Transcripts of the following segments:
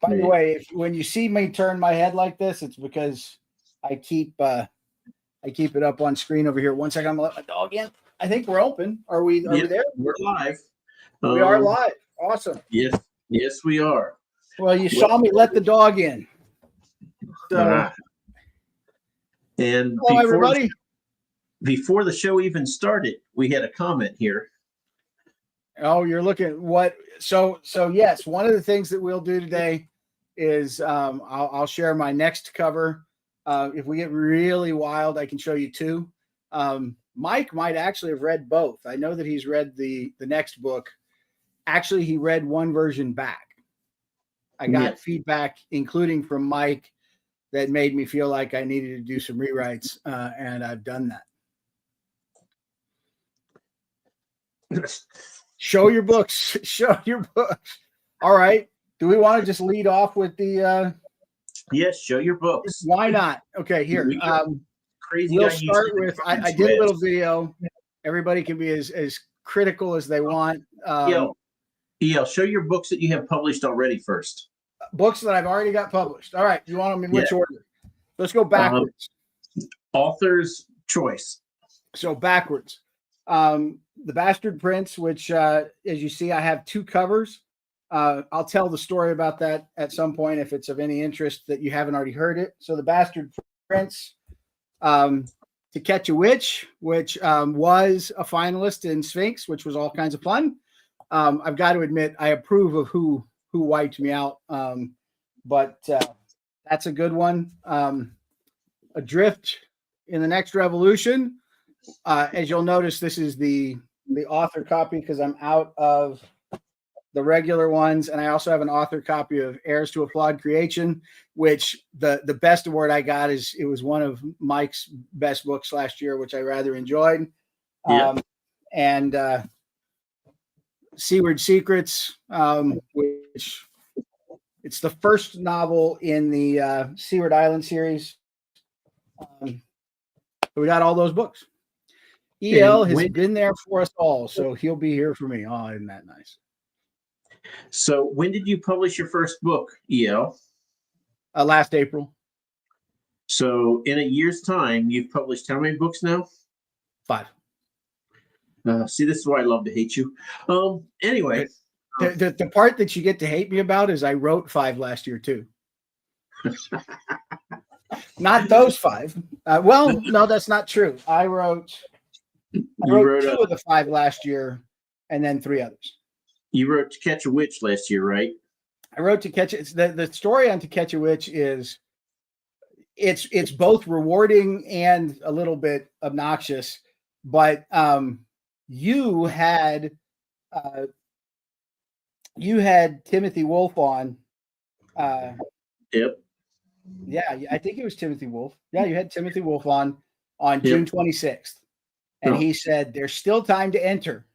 By the way, when you see me turn my head like this, it's because I keep it up on screen over here. One second, I'm gonna let my dog in. I think we're open. Are we there? We're live. We are live. Awesome. Yes, we are. Well, you saw me let the dog in. So, and hello, everybody. Before the show even started, we had a comment here. Oh, you're looking what? So yes, one of the things that we'll do today is I'll share my next cover. If we get really wild, I can show you two. Mike might actually have read both. I know that he's read the next book. Actually, he read one version back. I got feedback, including from Mike, that made me feel like I needed to do some rewrites, and I've done that. Show your books. Show your books. All right. Do we want to just lead off with the yes, show your books. Why not? Okay, here. Crazy. We'll start with I did a little video. Everybody can be as critical as they want. EL, show your books that you have published already first. Books that I've already got published. All right. You want them in which order? Let's go backwards. Author's choice. So backwards. The Bastard Prince, which as you see, I have two covers. I'll tell the story about that at some point if it's of any interest that you haven't already heard it. So the Bastard Prince, To Catch a Witch, which was a finalist in Sphinx, which was all kinds of fun. I've got to admit, I approve of who wiped me out, but that's a good one. Adrift in the Next Revolution. As you'll notice, this is the author copy because I'm out of the regular ones, and I also have an author copy of Heirs to a Flawed Creation, which the best award I got is it was one of Mike's best books last year, which I rather enjoyed. And Seaward Secrets, which it's the first novel in the Seaward Island series. We got all those books. EL has been there for us all, so he'll be here for me. Oh, isn't that nice? So when did you publish your first book, EL? Last April. So in a year's time, you've published how many books now? 5. See, this is why I love to hate you. Anyway. The part that you get to hate me about is I wrote 5 last year, too. Not those 5. Well, no, that's not true. I wrote 2 of the 5 last year and then 3 others. You wrote To Catch a Witch last year, right? I wrote To Catch it. The story on To Catch a Witch is it's both rewarding and a little bit obnoxious, but you had Timothy Wolf on. Yep. Yeah, I think it was Timothy Wolf. Yeah, you had Timothy Wolf on June 26th. And he said, there's still time to enter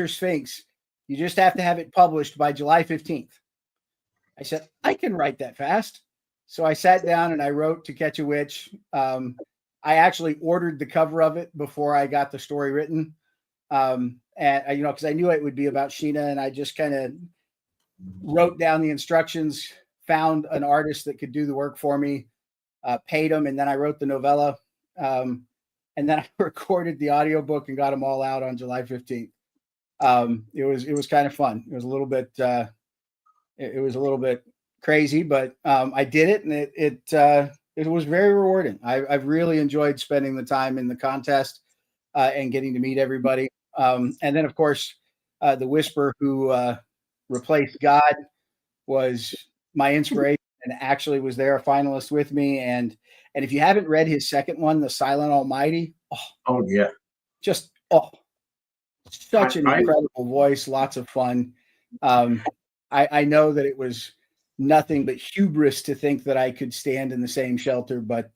Sphinx. You just have to have it published by July 15th. I said, I can write that fast. So I sat down and I wrote To Catch a Witch. I actually ordered the cover of it before I got the story written. And because I knew it would be about Sheena, and I just kind of wrote down the instructions, found an artist that could do the work for me, paid him, and then I wrote the novella. And then I recorded the audiobook and got them all out on July 15th. It was kind of fun. It was a little bit crazy, but I did it, and it was very rewarding. I've really enjoyed spending the time in the contest and getting to meet everybody. And then, of course, the Whisper, who replaced God, was my inspiration and actually was there a finalist with me. And if you haven't read his second one, The Silent Almighty, such an incredible voice, lots of fun. I know that it was nothing but hubris to think that I could stand in the same shelter, but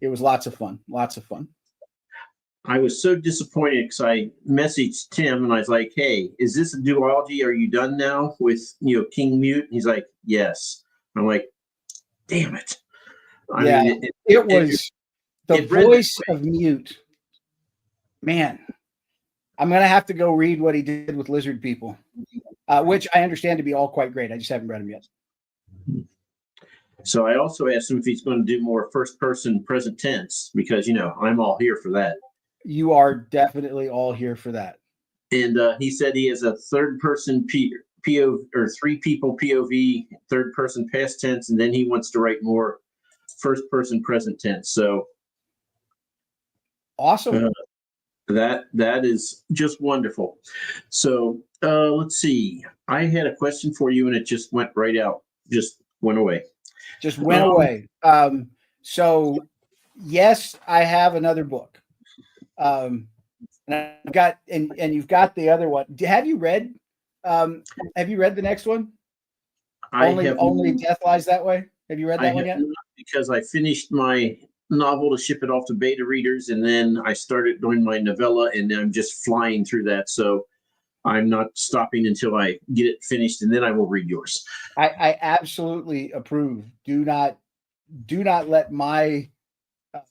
it was lots of fun. I was so disappointed because I messaged Tim and I was like, hey, is this a duology? Are you done now with King Mute? And he's like, yes. I'm like, damn it. It was the voice of Mute. Man, I'm going to have to go read what he did with Lizard People. which I understand to be all quite great. I just haven't read them yet. So I also asked him if he's going to do more first person present tense, because I'm all here for that. You are definitely all here for that. And he said he has a third person POV, or three people POV, third person past tense, and then he wants to write more first person present tense. So awesome. That is just wonderful. So let's see. I had a question for you, and it just went right out. Just went away. Just went away. So yes, I have another book. And I've got and you've got the other one. Have you read the next one? Only Death Lies That Way. Have you read that one yet? Because I finished my novel to ship it off to beta readers, and then I started doing my novella, and I'm just flying through that. So I'm not stopping until I get it finished, and then I will read yours. I absolutely approve. Do not let my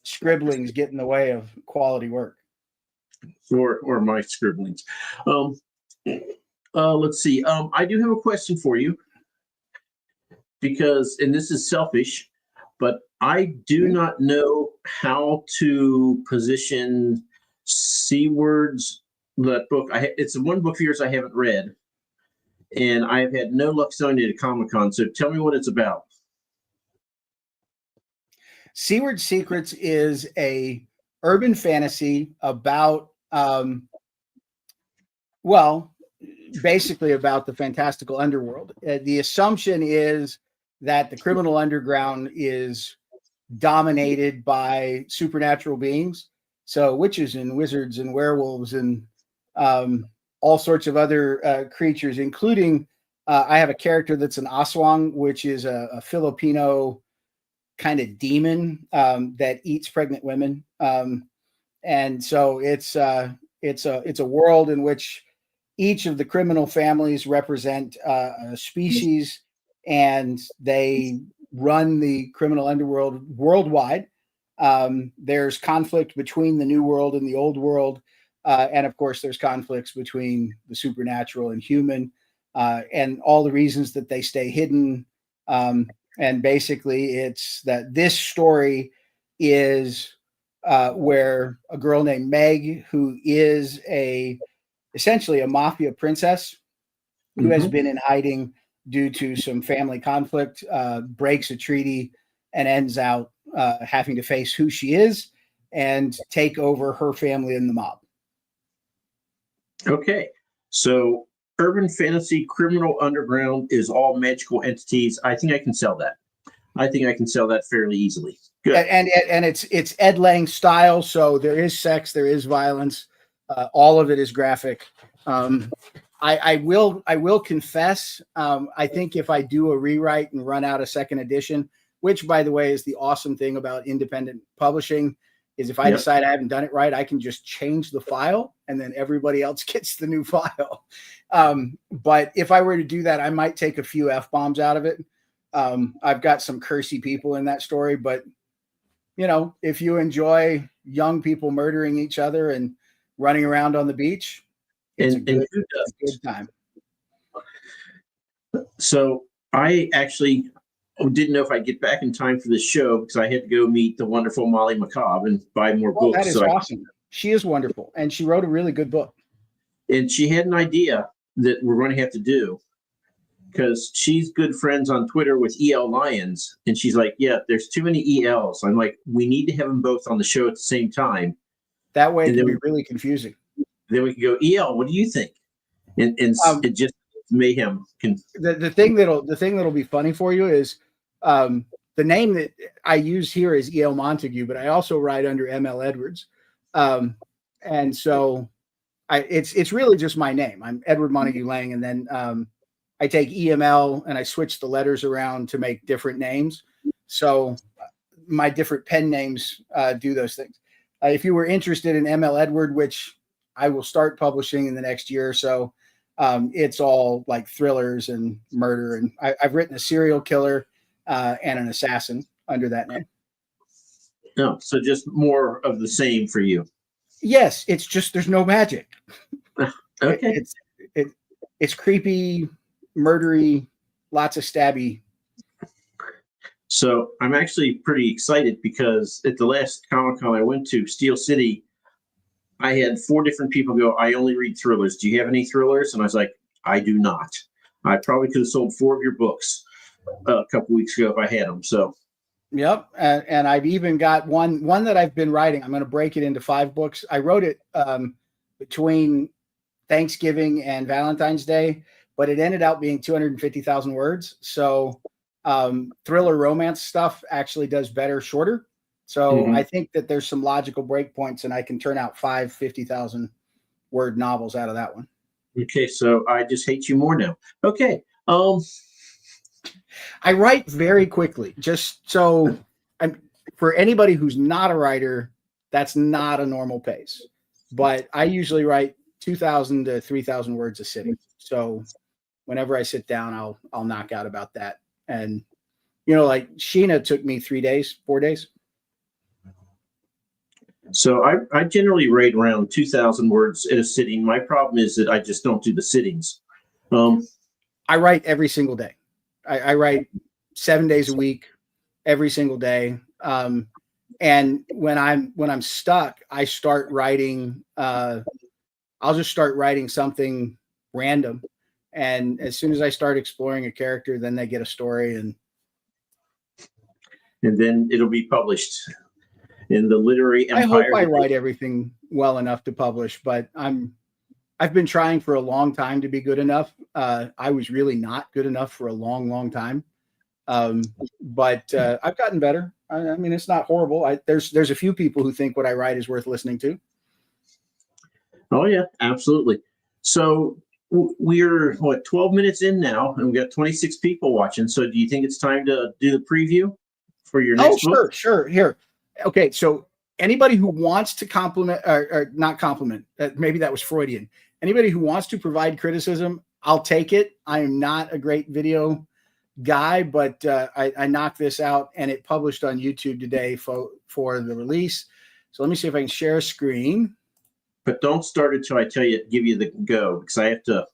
scribblings get in the way of quality work. Or my scribblings. Let's see. I do have a question for you, because, and this is selfish, but I do not know how to position C words. That book, it's one book of yours I haven't read, and I've had no luck selling it at Comic-Con. So tell me what it's about. Seaward Secrets is a urban fantasy about, basically about the fantastical underworld. The assumption is that the criminal underground is dominated by supernatural beings, so witches and wizards and werewolves and all sorts of other creatures, including I have a character that's an aswang, which is a Filipino kind of demon that eats pregnant women, and so it's a world in which each of the criminal families represent a species, and they run the criminal underworld worldwide. There's conflict between the new world and the old world. And of course, there's conflicts between the supernatural and human, and all the reasons that they stay hidden. And basically, it's that this story is where a girl named Meg, who is essentially a mafia princess, who has been in hiding due to some family conflict, breaks a treaty and ends out having to face who she is and take over her family and the mob. Okay, so urban fantasy criminal underground is all magical entities. I think I can sell that. I think I can sell that fairly easily. Good. And it's Ed Lang style, so there is sex, there is violence, all of it is graphic. I will confess, I think if I do a rewrite and run out a second edition, which by the way is the awesome thing about independent publishing, is if I decide I haven't done it right, I can just change the file and then everybody else gets the new file. But if I were to do that, I might take a few F-bombs out of it. I've got some cursy people in that story, but if you enjoy young people murdering each other and running around on the beach, it's a good time. So I actually didn't know if I'd get back in time for this show, because I had to go meet the wonderful Molly McCobb and buy more books. That is awesome. She is wonderful, and she wrote a really good book. And she had an idea that we're going to have to do, because she's good friends on Twitter with EL Lyons, and she's like, yeah, there's too many ELs. I'm like, we need to have them both on the show at the same time. That way it can be really confusing. Then we can go, EL, what do you think? And it just mayhem. The thing that'll be funny for you is the name that I use here is EL Montague, but I also write under ML Edwards, and so it's really just my name. I'm Edward Montague Lang, and then I take EML and I switch the letters around to make different names. So my different pen names do those things. If you were interested in ML Edward, which I will start publishing in the next year or so, it's all like thrillers and murder. And I've written a serial killer and an assassin under that name. No, so just more of the same for you. Yes, it's just there's no magic. Okay. it's creepy, murdery, lots of stabby. So I'm actually pretty excited because at the last Comic-Con I went to, Steel City, I had 4 different people go, I only read thrillers. Do you have any thrillers? And I was like, I do not. I probably could have sold 4 of your books a couple weeks ago if I had them. So, Yep. And I've even got one that I've been writing. I'm going to break it into 5 books. I wrote it between Thanksgiving and Valentine's Day, but it ended up being 250,000 words. So thriller romance stuff actually does better shorter. So I think that there's some logical breakpoints, and I can turn out 5 50,000 word novels out of that one. Okay, so I just hate you more now. Okay. I write very quickly, just so for anybody who's not a writer, that's not a normal pace. But I usually write 2,000 to 3,000 words a sitting. So whenever I sit down, I'll knock out about that. And like Sheena took me 3 days, 4 days. So I generally write around 2,000 words at a sitting. My problem is that I just don't do the sittings. I write every single day. I write 7 days a week, every single day. And when I'm stuck, I start writing. I'll just start writing something random, and as soon as I start exploring a character, then they get a story, and then it'll be published in the literary empire. I hope I write everything well enough to publish, but I've been trying for a long time to be good enough. I was really not good enough for a long, long time. But I've gotten better. I mean, it's not horrible. There's a few people who think what I write is worth listening to. Oh yeah, absolutely. So we're 12 minutes in now, and we got 26 people watching. So do you think it's time to do the preview for your next book? Sure. Here. Okay. So anybody who wants to compliment or not compliment, maybe that was Freudian. Anybody who wants to provide criticism, I'll take it. I am not a great video guy, but I knocked this out, and it published on YouTube today for the release. So let me see if I can share a screen. But don't start it till I tell you, give you the go, because I have to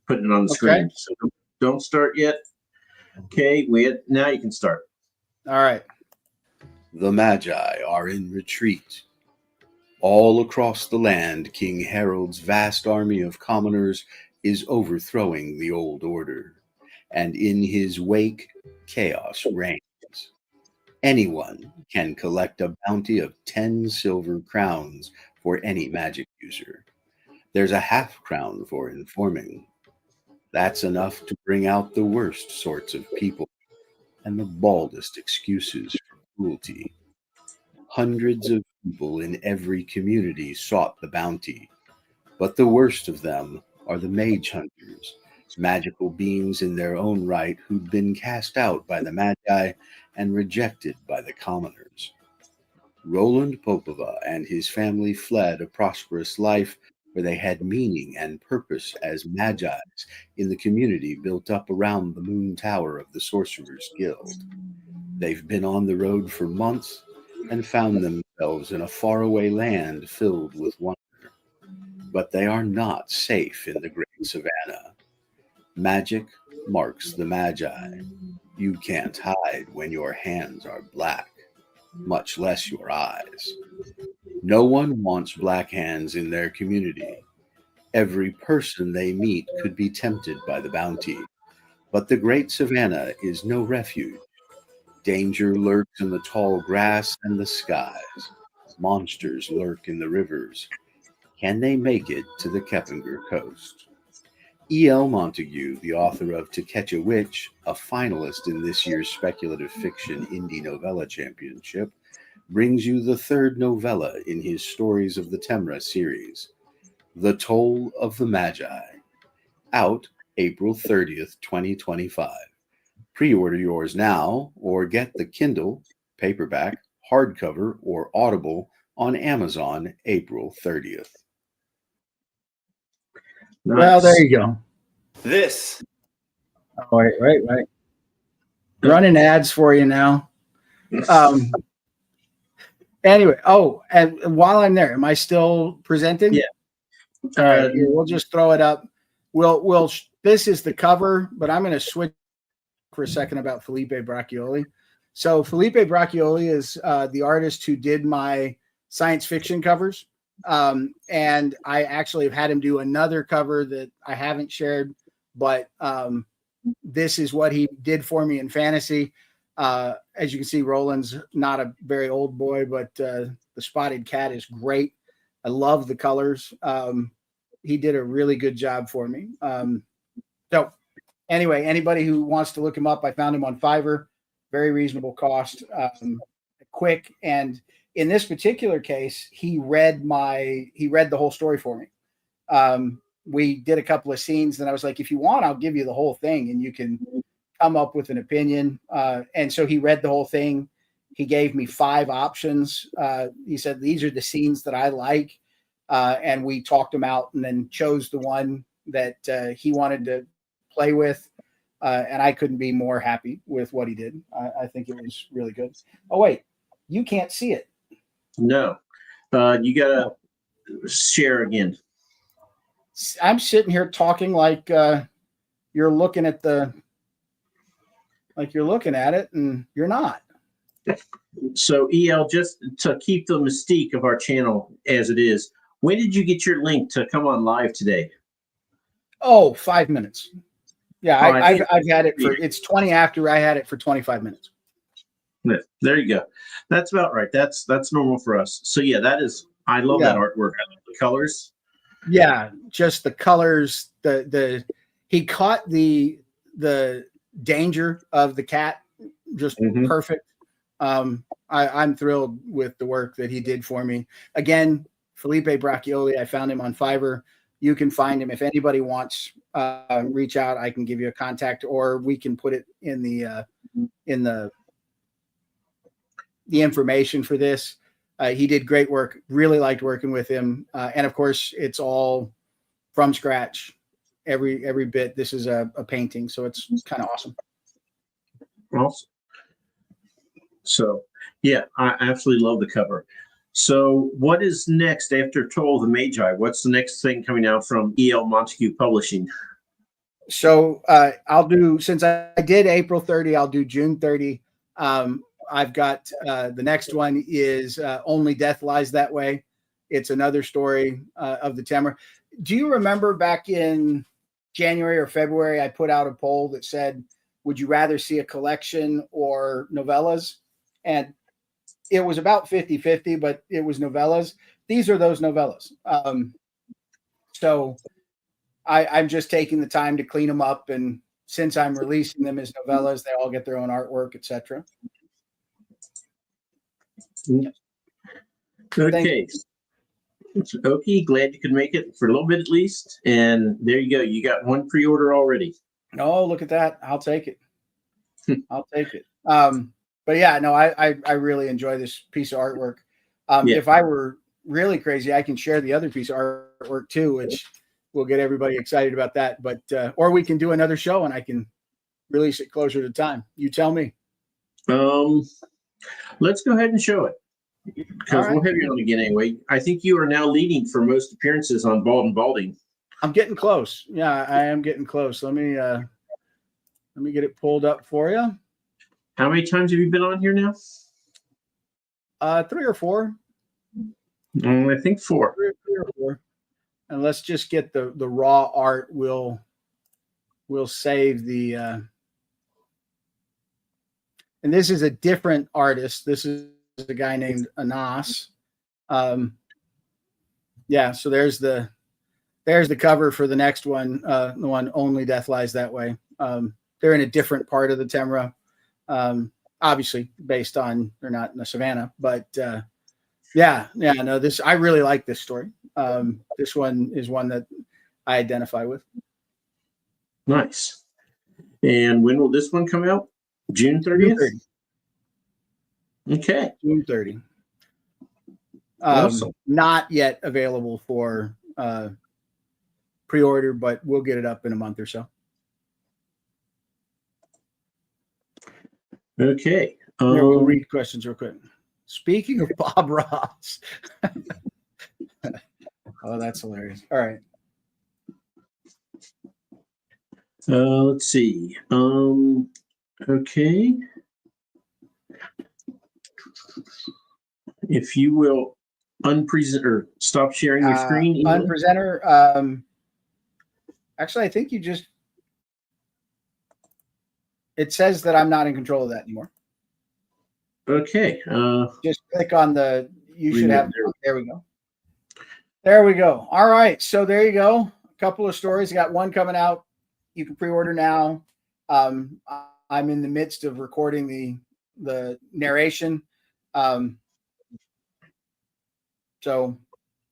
put it on the screen. So don't start yet. Okay, now you can start. All right. The Magi are in retreat. All across the land, King Harold's vast army of commoners is overthrowing the old order, and in his wake, chaos reigns. Anyone can collect a bounty of 10 silver crowns for any magic user. There's a half crown for informing. That's enough to bring out the worst sorts of people and the baldest excuses for cruelty. Hundreds of people in every community sought the bounty, but the worst of them are the mage hunters, magical beings in their own right who'd been cast out by the Magi and rejected by the commoners. Roland Popova and his family fled a prosperous life where they had meaning and purpose as Magi's in the community built up around the moon tower of the Sorcerers Guild. They've been on the road for months and found themselves in a faraway land filled with wonder. But they are not safe in the great savannah. Magic marks the Magi. You can't hide when your hands are black, much less your eyes. No one wants black hands in their community. Every person they meet could be tempted by the bounty. But the great savannah is no refuge. Danger lurks in the tall grass and the skies. Monsters lurk in the rivers. Can they make it to the Keppinger coast? E.L. Montague, the author of To Catch a Witch, a finalist in this year's Speculative Fiction Indie Novella Championship, brings you the third novella in his Stories of the Temra series, The Toll of the Magi, out April 30th, 2025. Pre-order yours now, or get the Kindle, paperback, hardcover, or Audible on Amazon April 30th. Nice. Well, there you go. This. Oh, right. Running ads for you now. Anyway, and while I'm there, am I still presenting? Yeah. All right, we'll just throw it up. We'll this is the cover, but I'm going to switch for a second about Felipe Braccioli. So Felipe Braccioli is the artist who did my science fiction covers. And I actually have had him do another cover that I haven't shared, but this is what he did for me in fantasy. As you can see, Roland's not a very old boy, but the spotted cat is great. I love the colors. He did a really good job for me. So anyway, anybody who wants to look him up, I found him on Fiverr, very reasonable cost, quick. And in this particular case, he read the whole story for me. We did a couple of scenes, and I was like, if you want, I'll give you the whole thing and you can come up with an opinion. And so he read the whole thing. He gave me 5 options. He said, these are the scenes that I like. And we talked them out and then chose the one that he wanted to play with. And I couldn't be more happy with what he did. I think it was really good. Oh, wait, you can't see it. No, you got to share again. I'm sitting here talking like you're looking at it and you're not. So EL, just to keep the mystique of our channel as it is, when did you get your link to come on live today? Oh, 5 minutes. Yeah, Oh, I've had it it's 20 after. I had it for 25 minutes. There you go. That's about right. That's normal for us. So yeah, I love that artwork. I love the colors. Yeah, just the colors. He caught the danger of the cat just perfect. I'm thrilled with the work that he did for me. Again, Felipe Braccioli, I found him on Fiverr. You can find him if anybody wants. Reach out. I can give you a contact, or we can put it in the information for this. He did great work. Really liked working with him. And of course, it's all from scratch. Every bit. This is a painting, so it's kind of awesome. Awesome. So yeah, I absolutely love the cover. So what is next after Toll of the Magi? What's the next thing coming out from EL Montague Publishing? So I'll do, since I did April 30, I'll do June 30. I've got the next one is Only Death Lies That Way. It's another story of the Temra. Do you remember back in January or February, I put out a poll that said, would you rather see a collection or novellas? And it was about 50-50, but it was novellas. These are those novellas. So I'm just taking the time to clean them up. And since I'm releasing them as novellas, they all get their own artwork, etc. Okay. Okay, glad you could make it for a little bit at least. And there you go. You got one pre-order already. Oh, look at that. I'll take it. I'll take it. But yeah, no, I really enjoy this piece of artwork. If I were really crazy, I can share the other piece of artwork too, which will get everybody excited about that. But or we can do another show and I can release it closer to time. You tell me. Let's go ahead and show it, because we'll have you on again anyway. I think you are now leading for most appearances on Bald&Balding. I'm getting close. Yeah, I am getting close. Let me get it pulled up for you. How many times have you been on here now? 3 or 4. I think 4. 3 or 4. And let's just get the raw art. We'll save the. And this is a different artist. This is a guy named Anas. Yeah. So there's the cover for the next one. The one Only Death Lies That Way. They're in a different part of the Temra. Obviously based on, they're not in the savannah, but no, I really like this story. This one is one that I identify with. Nice. And when will this one come out? June 30th? June 30. Okay. June 30. Awesome. Not yet available for pre-order, but we'll get it up in a month or so. Okay. Here, we'll read questions real quick. Speaking of Bob Ross. Oh, that's hilarious. All right. Let's see. Okay. If you will unpresent or stop sharing your screen. Eva. Unpresenter. Actually, I think you just. It says that I'm not in control of that anymore. Okay. Just click on the. You should Remove have. There we go. There we go. All right. So there you go. A couple of stories. I got one coming out. You can pre-order now. I'm in the midst of recording the narration. So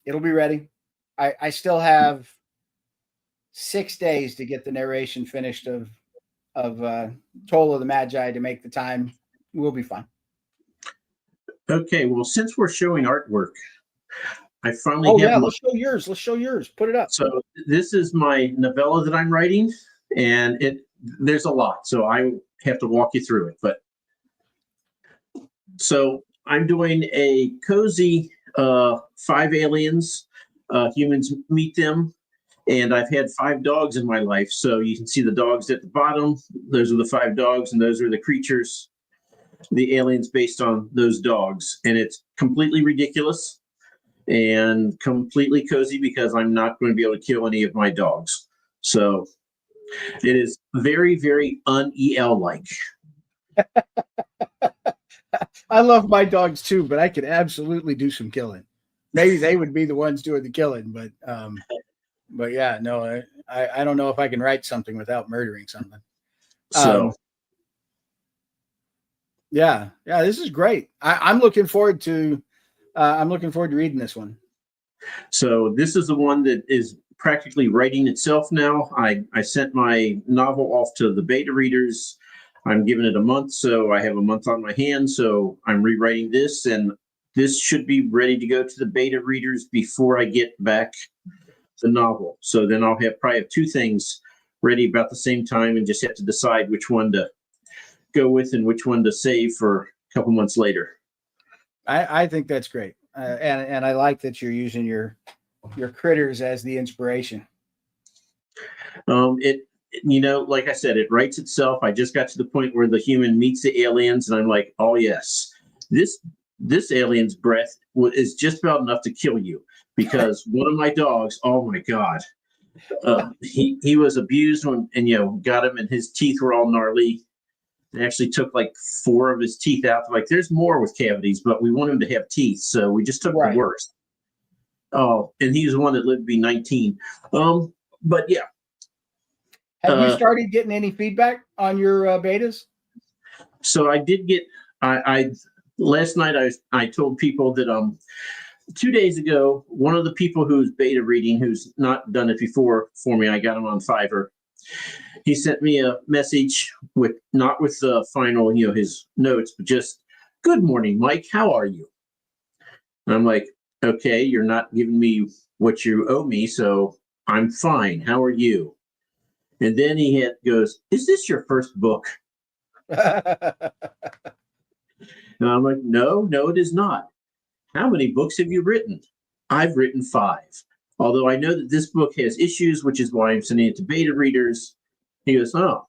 it'll be ready. I still have 6 days to get the narration finished of Toll of the Magi to make the time. We'll be fine. Okay. Well, since we're showing artwork, I finally Oh have yeah, my- let's show yours. Let's show yours. Put it up. So this is my novella that I'm writing, and there's a lot, so I have to walk you through it. But so I'm doing a cozy 5 aliens. Humans meet them, and I've had 5 dogs in my life. So you can see the dogs at the bottom. Those are the 5 dogs, and those are the creatures, the aliens based on those dogs. And it's completely ridiculous and completely cozy because I'm not going to be able to kill any of my dogs. So it is very, very un-EL like. I love my dogs too, but I could absolutely do some killing. Maybe they would be the ones doing the killing, but yeah, no, I don't know if I can write something without murdering something. So yeah, this is great. I'm looking forward to reading this one. So this is the one that is practically writing itself now. I sent my novel off to the beta readers. I'm giving it a month, so I have a month on my hands. So I'm rewriting this, and this should be ready to go to the beta readers before I get back the novel. So then I'll probably have 2 things ready about the same time, and just have to decide which one to go with and which one to save for a couple months later. I think that's great, and I like that you're using your critters as the inspiration. Like I said, it writes itself. I just got to the point where the human meets the aliens, and I'm like, oh yes, this alien's breath is just about enough to kill you, because one of my dogs, oh my god, he was abused and got him, and his teeth were all gnarly. They actually took like 4 of his teeth out. Like, there's more with cavities, but we want him to have teeth, so we just took the worst. Oh, and he was the one that lived to be 19. But yeah. Have you started getting any feedback on your betas? So I did get. Last night I told people that 2 days ago, one of the people who's beta reading, who's not done it before for me, I got him on Fiverr. He sent me a message not with the final, his notes, but just, "Good morning, Mike. How are you?" And I'm like, "Okay, you're not giving me what you owe me, so I'm fine. How are you?" And then he goes, "Is this your first book?" And I'm like, no, it is not. "How many books have you written?" "I've written 5. Although I know that this book has issues, which is why I'm sending it to beta readers." He goes, "Oh,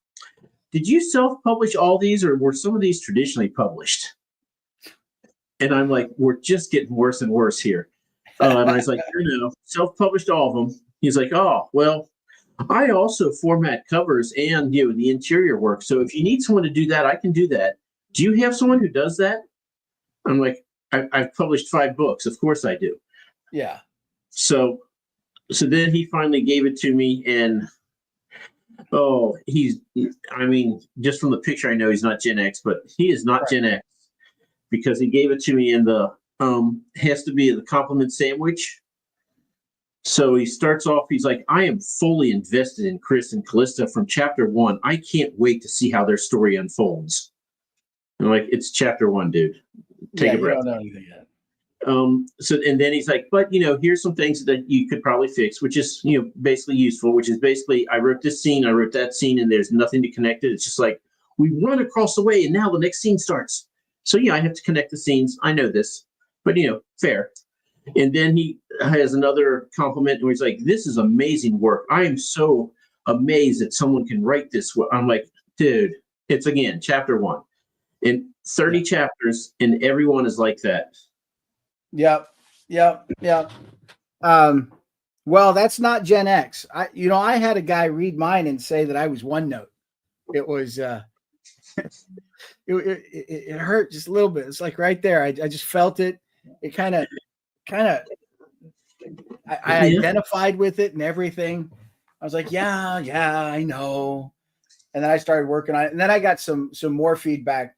did you self-publish all these, or were some of these traditionally published?" And I'm like, we're just getting worse and worse here. And I was like, self-published all of them. He's like, "Oh, well, I also format covers and the interior work. So if you need someone to do that, I can do that. Do you have someone who does that?" I'm like, I've published 5 books. Of course I do. Yeah. So then he finally gave it to me, and just from the picture, I know he's not Gen X, but he is not Gen X, because he gave it to me in the has to be the compliment sandwich. So he starts off, he's like, "I am fully invested in Chris and Callista from chapter 1. I can't wait to see how their story unfolds." I'm like, "It's chapter 1, dude. Take a breath." You don't know anything yet. And then he's like, "But here's some things that you could probably fix," which is basically useful, which is basically, I wrote this scene, I wrote that scene, and there's nothing to connect it. It's just like, we run across the way and now the next scene starts. So I have to connect the scenes. I know this, but fair. And then he has another compliment where he's like, "This is amazing work. I am so amazed that someone can write this. I'm like, dude, it's again chapter 1 in 30 chapters, and everyone is like that. Yep. Well, that's not Gen X. I had a guy read mine and say that I was OneNote. It was it hurt just a little bit. It's like right there. I just felt it. It kind of I identified with it and everything. I was like, yeah, I know. And then I started working on it, and then I got some more feedback.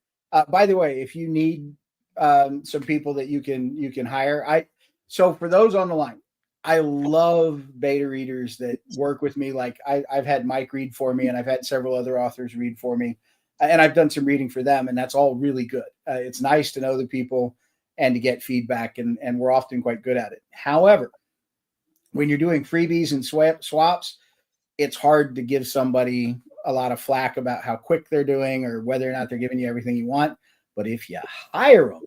By the way, if you need some people that you can hire, so for those on the line, I love beta readers that work with me. Like I've had Mike read for me, and I've had several other authors read for me, and I've done some reading for them, and that's all really good. It's nice to know the people and to get feedback, and we're often quite good at it. However, when you're doing freebies and swaps, it's hard to give somebody a lot of flack about how quick they're doing or whether or not they're giving you everything you want. But if you hire them,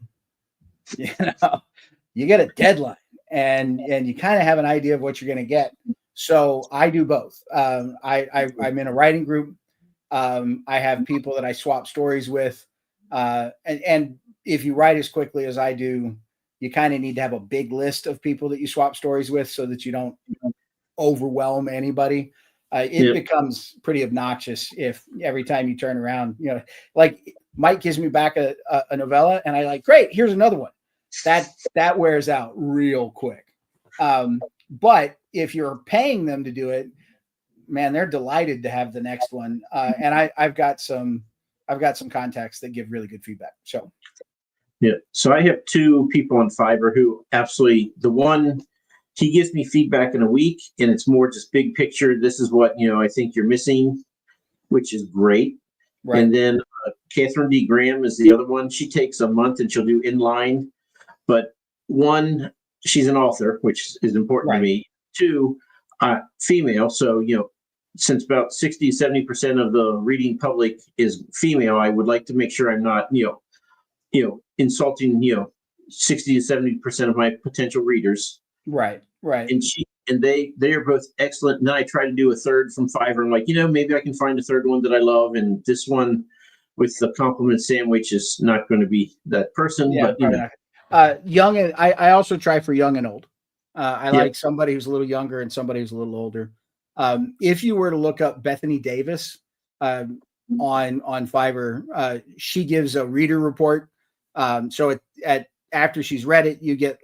you get a deadline, and you kind of have an idea of what you're going to get. So I do both. I'm in a writing group. I have people that I swap stories with. And if you write as quickly as I do, you kind of need to have a big list of people that you swap stories with so that you don't overwhelm anybody. It becomes pretty obnoxious if every time you turn around, like Mike gives me back a novella and I like, great, here's another one. That wears out real quick. But if you're paying them to do it, man, they're delighted to have the next one. And I've got some contacts that give really good feedback. So I have 2 people on Fiverr who absolutely, the one, he gives me feedback in a week, and it's more just big picture. This is what, I think you're missing, which is great. Right. And then Catherine D. Graham is the other one. She takes a month and she'll do inline. But 1, she's an author, which is important to me. 2, female. So, since about 60, 70% of the reading public is female, I would like to make sure I'm not, insulting, 60 to 70% of my potential readers. Right. And they are both excellent. And then I try to do a third from Fiverr. I'm like, maybe I can find a third one that I love. And this one with the compliment sandwich is not going to be that person. Yeah, but young, and I also try for young and old. I like somebody who's a little younger and somebody who's a little older. If you were to look up Bethany Davis on Fiverr, she gives a reader report. So after she's read it, you get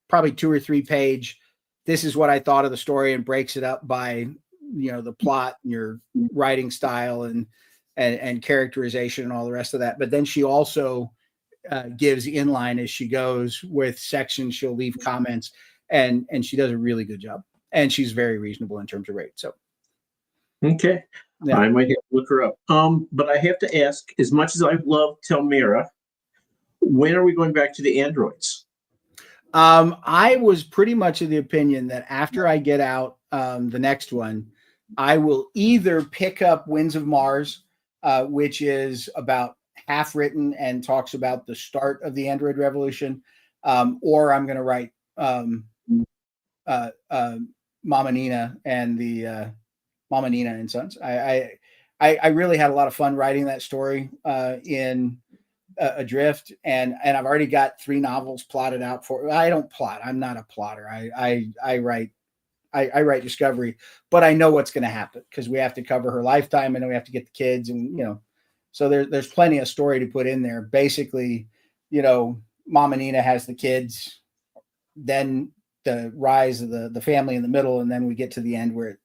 probably 2 or 3 page. This is what I thought of the story, and breaks it up by the plot and your writing style and characterization and all the rest of that. But then she also gives inline as she goes with sections. She'll leave comments, and she does a really good job. And she's very reasonable in terms of rate. So, okay, I might have to look her up. But I have to ask, as much as I love Telmira, when are we going back to the androids? I was pretty much of the opinion that after I get out the next one, I will either pick up Winds of Mars, which is about half written and talks about the start of the android revolution, or I'm going to write Mama Nina and the Mama Nina and Sons. I really had a lot of fun writing that story in Adrift, and I've already got 3 novels plotted out for. I don't plot. I'm not a plotter. I write discovery, but I know what's going to happen because we have to cover her lifetime, and then we have to get the kids, and so there's plenty of story to put in there. Basically, Mama Nina has the kids, then the rise of the family in the middle, and then we get to the end where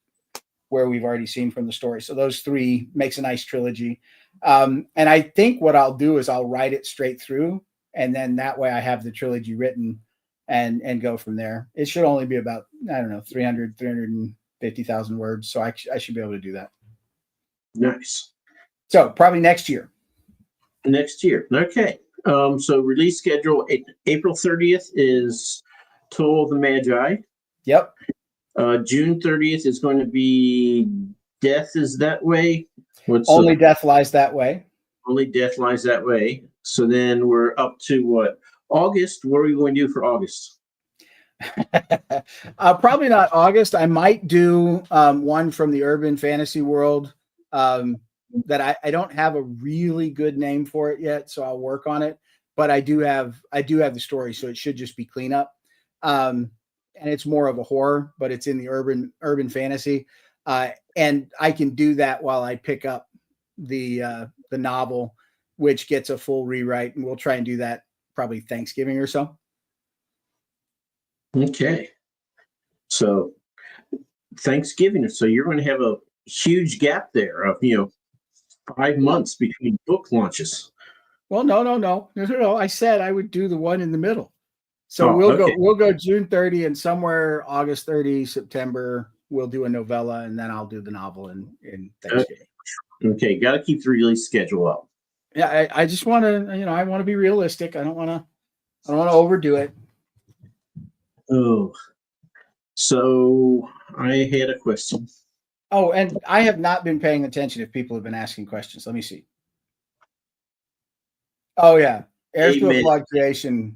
we've already seen from the story. So those 3 makes a nice trilogy. And I think what I'll do is I'll write it straight through, and then that way I have the trilogy written and go from there. It should only be about, 350,000 words. So I should be able to do that. Nice. So probably next year. Okay. So release schedule, April 30th is Toll of the Magi. Yep. June 30th is going to be Death is That Way. Only Death Lies That Way. Only Death Lies That Way. So then we're up to what? August. What are we going to do for August? Probably not August. I might do one from the urban fantasy world that I don't have a really good name for it yet, so I'll work on it. But I do have the story, so it should just be cleanup. And it's more of a horror, but it's in the urban fantasy, and I can do that while I pick up the novel, which gets a full rewrite, and we'll try and do that probably Thanksgiving or so. Okay. So Thanksgiving. So you're going to have a huge gap there of 5 months between book launches. Well, no. I said I would do the one in the middle. So okay. we'll go June 30 and somewhere August 30, September, we'll do a novella, and then I'll do the novel in Thanksgiving. Okay. Got to keep the release schedule up. Yeah, I just want to, I want to be realistic. I don't want to overdo it. Oh, so I had a question. Oh, and I have not been paying attention if people have been asking questions. Let me see. Oh yeah, Heirs to a Flawed Creation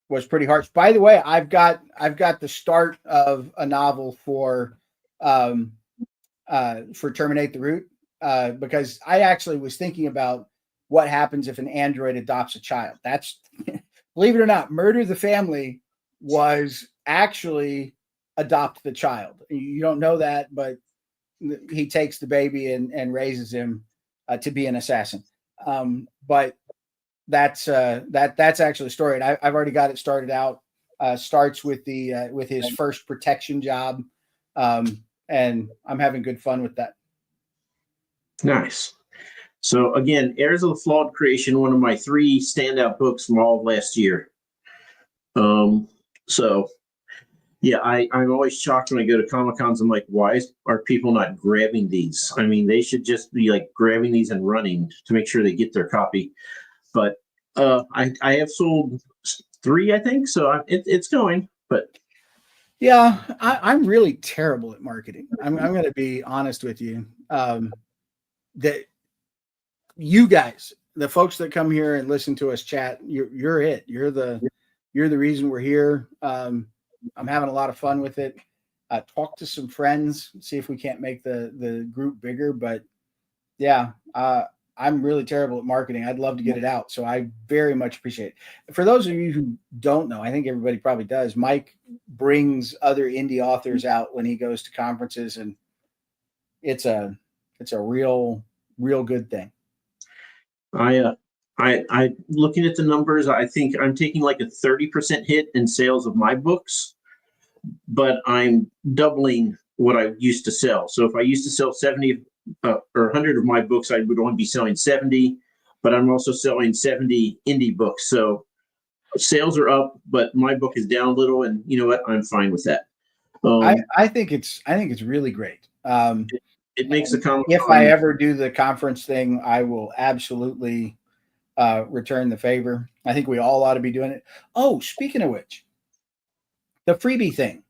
was pretty harsh. By the way, I've got the start of a novel for Terminate the Root, because I actually was thinking about what happens if an android adopts a child. That's, believe it or not, Murder the Family was actually Adopt the Child. You don't know that, but he takes the baby and raises him to be an assassin. But that's actually a story, and I've already got it started out. Starts with his first protection job, and I'm having good fun with that. Nice. So again, Heirs of the Flawed Creation, one of my 3 standout books from all of last year. So yeah, I'm always shocked when I go to Comic-Cons. I'm like, why are people not grabbing these? I mean, they should just be like grabbing these and running to make sure they get their copy. But I have sold 3, I think, so it's going. But yeah, I'm really terrible at marketing. I'm going to be honest with you. That you guys, the folks that come here and listen to us chat, you're it. You're the reason we're here. I'm having a lot of fun with it. Talk to some friends, see if we can't make the group bigger. But yeah, I'm really terrible at marketing. I'd love to get it out, so I very much appreciate it. For those of you who don't know, I think everybody probably does, Mike brings other indie authors out when he goes to conferences, and it's a real good thing. I looking at the numbers, I think I'm taking like a 30% hit in sales of my books, but I'm doubling what I used to sell. So if I used to sell 70 or 100 of my books, I would only be selling 70, but I'm also selling 70 indie books. So sales are up, but my book is down a little, and you know what? I'm fine with that. I think it's really great. It makes the Comic-Con. If I ever do the conference thing, I will absolutely return the favor. I think we all ought to be doing it. Oh, speaking of which, the freebie thing.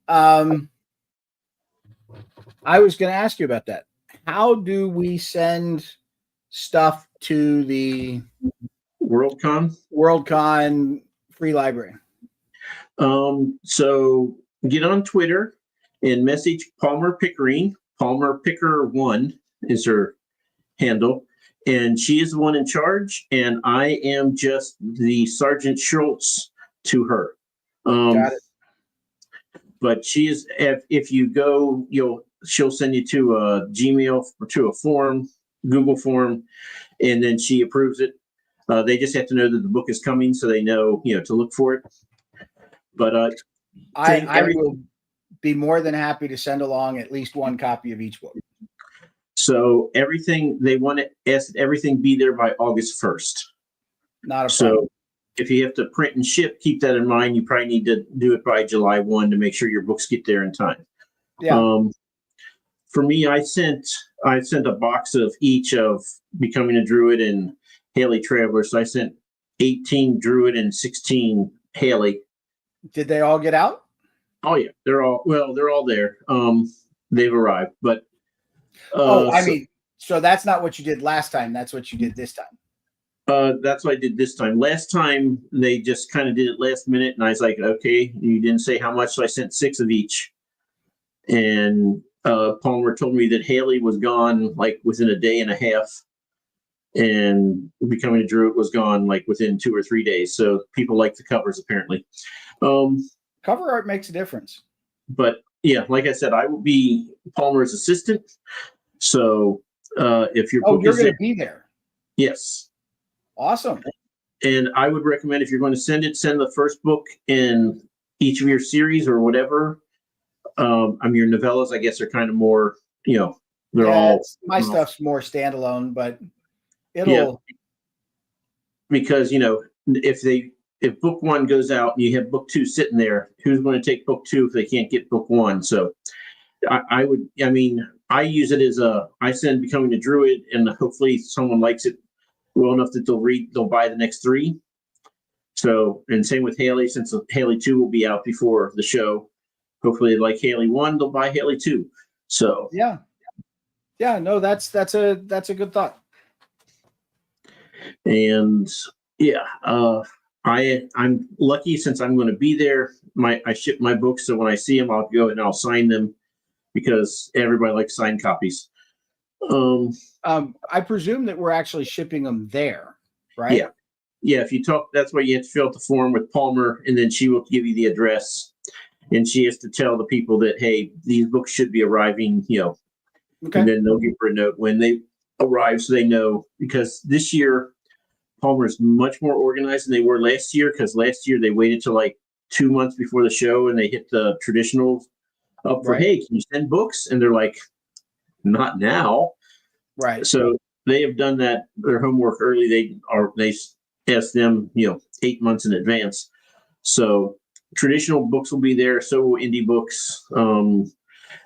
I was going to ask you about that. How do we send stuff to the Worldcon free library? So get on Twitter and message Palmer Pickering. Palmer Picker 1 is her handle, and she is the one in charge, and I am just the Sergeant Schultz to her. Got it. But she is, if you go, she'll send you to a Gmail or to a form, Google form, and then she approves it. They just have to know that the book is coming, so they know, to look for it. But I will be more than happy to send along at least one copy of each book. So everything they want to ask, everything be there by August 1st. Not a problem. So if you have to print and ship, keep that in mind. You probably need to do it by July 1 to make sure your books get there in time. Yeah. For me, I sent a box of each of Becoming a Druid and Haley Traveler. So I sent 18 Druid and 16 Haley. Did they all get out? Oh yeah, they're all there. They've arrived, but I mean, so that's not what you did last time. That's what you did this time. That's what I did this time. Last time they just kind of did it last minute, and I was like, okay, you didn't say how much, so I sent 6 of each. And Palmer told me that Haley was gone like within a day and a half, and Becoming a Druid was gone like within 2 or 3 days. So people like the covers apparently. Cover art makes a difference. But yeah, like I said, I will be Palmer's assistant. So if your book you're is going there, to be there. yes. Awesome. And I would recommend, if you're going to send the first book in each of your series or whatever. Your novellas, I guess, are kind of more, they're all. My stuff's more standalone, but it'll. Yeah. Because, if book 1 goes out and you have book 2 sitting there, who's going to take book 2 if they can't get book 1? So I I use it as I send Becoming a Druid, and hopefully someone likes it well enough that they'll buy the next 3. So, and same with Haley, since Haley 2 will be out before the show. Hopefully they like Haley 1, they'll buy Haley 2. So yeah, no, that's a good thought. And yeah, I'm lucky since I'm going to be there. I ship my books, so when I see them, I'll go and I'll sign them because everybody likes signed copies. I presume that we're actually shipping them there, right? Yeah. If you talk, that's why you have to fill out the form with Palmer, and then she will give you the address, and she has to tell the people that, hey, these books should be arriving, Okay. And then they'll give her a note when they arrive, so they know. Because this year, Palmer's much more organized than they were last year. Because last year they waited till like 2 months before the show, and they hit the traditional up for, hey, can you send books? And they're like, not now. Right. So they have done their homework early. They ask them, 8 months in advance. So traditional books will be there. So will indie books.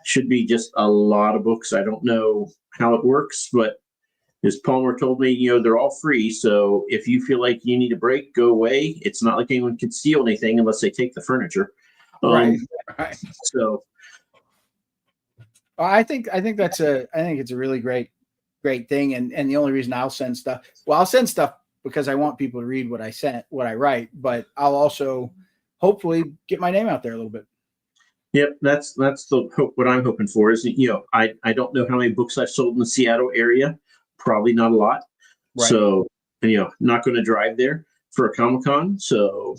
Should be just a lot of books. I don't know how it works, but as Palmer told me, they're all free. So if you feel like you need a break, go away. It's not like anyone can steal anything unless they take the furniture. Right. So I think it's a really great thing. And the only reason I'll send stuff because I want people to read what I write, but I'll also hopefully get my name out there a little bit. Yep, that's the hope. What I'm hoping for is, I don't know how many books I've sold in the Seattle area. Probably not a lot. Right. So, not going to drive there for a Comic-Con. So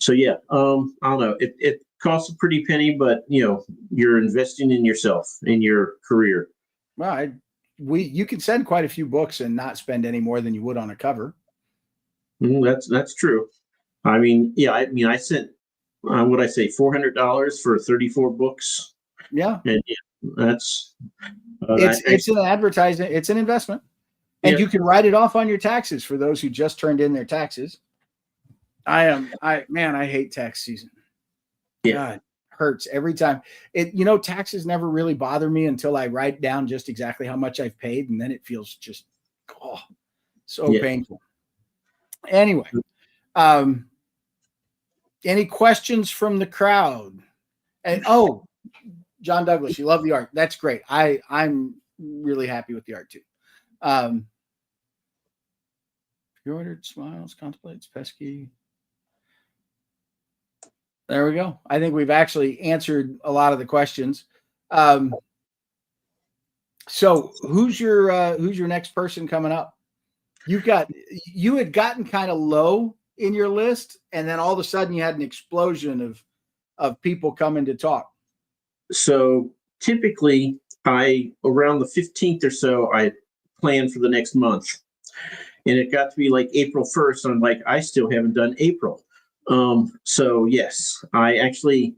yeah, I don't know. It costs a pretty penny, but you're investing in yourself, in your career. Well, you can send quite a few books and not spend any more than you would on a cover. That's true. I sent, what I say, $400 for 34 books. Yeah. And that's it's an advertising, it's an investment. And you can write it off on your taxes for those who just turned in their taxes. I hate tax season. Yeah. God, hurts every time. Taxes never really bother me until I write down just exactly how much I've paid, and then it feels just so painful. Anyway, any questions from the crowd? And John Douglas, you love the art. That's great. I'm really happy with the art too. Pre-ordered, smiles, contemplates, pesky. There we go. I think we've actually answered a lot of the questions. So who's your next person coming up? You had gotten kind of low in your list, and then all of a sudden you had an explosion of people coming to talk. So typically around the 15th or so, I plan for the next month. And it got to be like April 1st. I'm like, I still haven't done April. So yes, I actually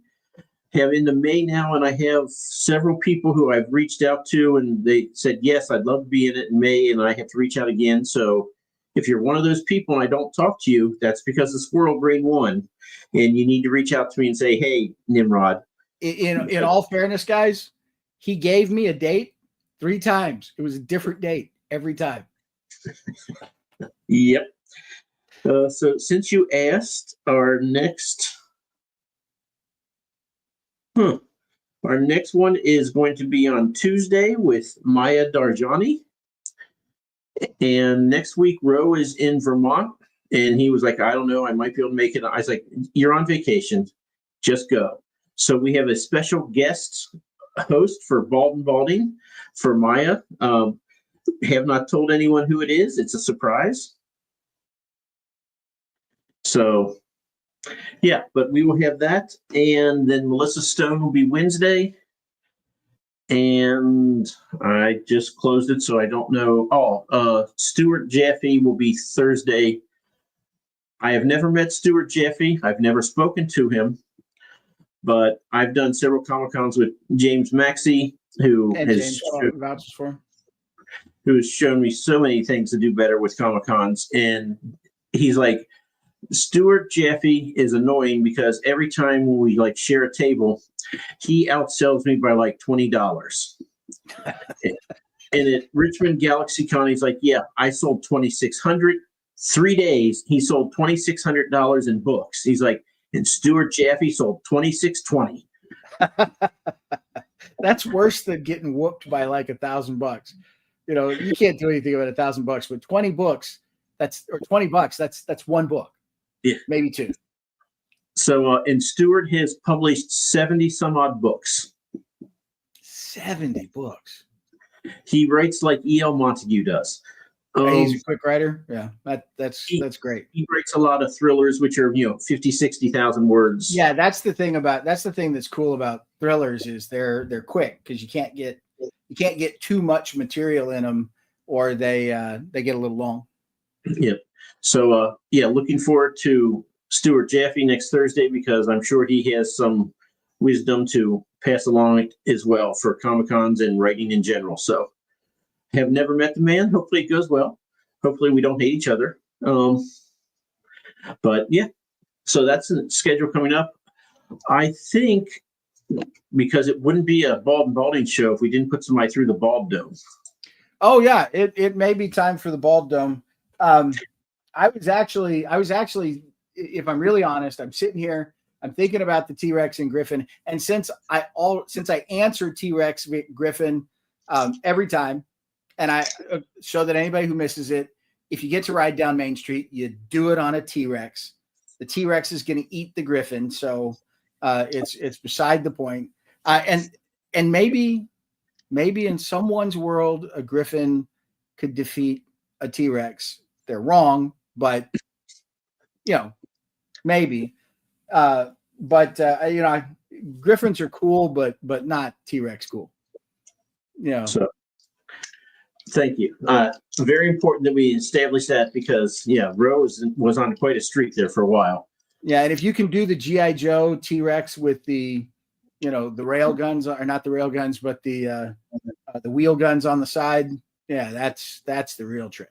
have into May now, and I have several people who I've reached out to, and they said, yes, I'd love to be in it in May, and I have to reach out again. So if you're one of those people and I don't talk to you, that's because the squirrel brain won, and you need to reach out to me and say, hey, Nimrod. In all fairness, guys, he gave me a date 3 times. It was a different date every time. Yep. So since you asked, our next one is going to be on Tuesday with Maya Darjani. And next week, Roe is in Vermont, and he was like, I don't know, I might be able to make it. I was like, you're on vacation, just go. So we have a special guest host for Bald&Balding for Maya. Have not told anyone who it is. It's a surprise. So, yeah, but we will have that. And then Melissa Stone will be Wednesday. And I just closed it, so I don't know. Stuart Jaffe will be Thursday. I have never met Stuart Jaffe. I've never spoken to him, but I've done several Comic-Cons with James Maxey, who has shown me so many things to do better with Comic-Cons. And he's like, Stuart Jaffe is annoying because every time we like share a table, he outsells me by like $20. And at Richmond Galaxy Con, he's like, yeah, I sold 2,600. 3 days, he sold $2,600 in books. He's like, and Stuart Jaffe sold 2,620. That's worse than getting whooped by like $1,000. You know, you can't do anything about $1,000, but 20 books, that's $20. That's one book. Yeah, maybe two. So, and Stuart has published 70 some odd books. 70 books. He writes like E.L. Montague does. He's a quick writer. Yeah, that's great. He writes a lot of thrillers, which are 50, 60,000 words. Yeah, that's the thing that's cool about thrillers is they're quick because you can't get too much material in them, or they get a little long. Yep. So looking forward to Stuart Jaffe next Thursday because I'm sure he has some wisdom to pass along as well for Comic-Cons and writing in general. So have never met the man. Hopefully it goes well. Hopefully we don't hate each other. But yeah, so that's the schedule coming up. I think because it wouldn't be a Bald&Balding show if we didn't put somebody through the Bald Dome. Oh yeah, it may be time for the Bald Dome. I was actually, if I'm really honest, I'm sitting here, I'm thinking about the T-Rex and Griffin, and since I answer T-Rex Griffin every time, and I show that anybody who misses it, if you get to ride down Main Street, you do it on a T-Rex. The T-Rex is going to eat the Griffin, so it's beside the point. And maybe in someone's world, a Griffin could defeat a T-Rex. They're wrong, but maybe. Griffins are cool, but not T-Rex cool. So thank you. Very important that we establish that because Rose was on quite a streak there for a while. Yeah, and if you can do the G.I. Joe T-Rex with the the rail guns, or not the rail guns, but the wheel guns on the side, yeah, that's the real trick.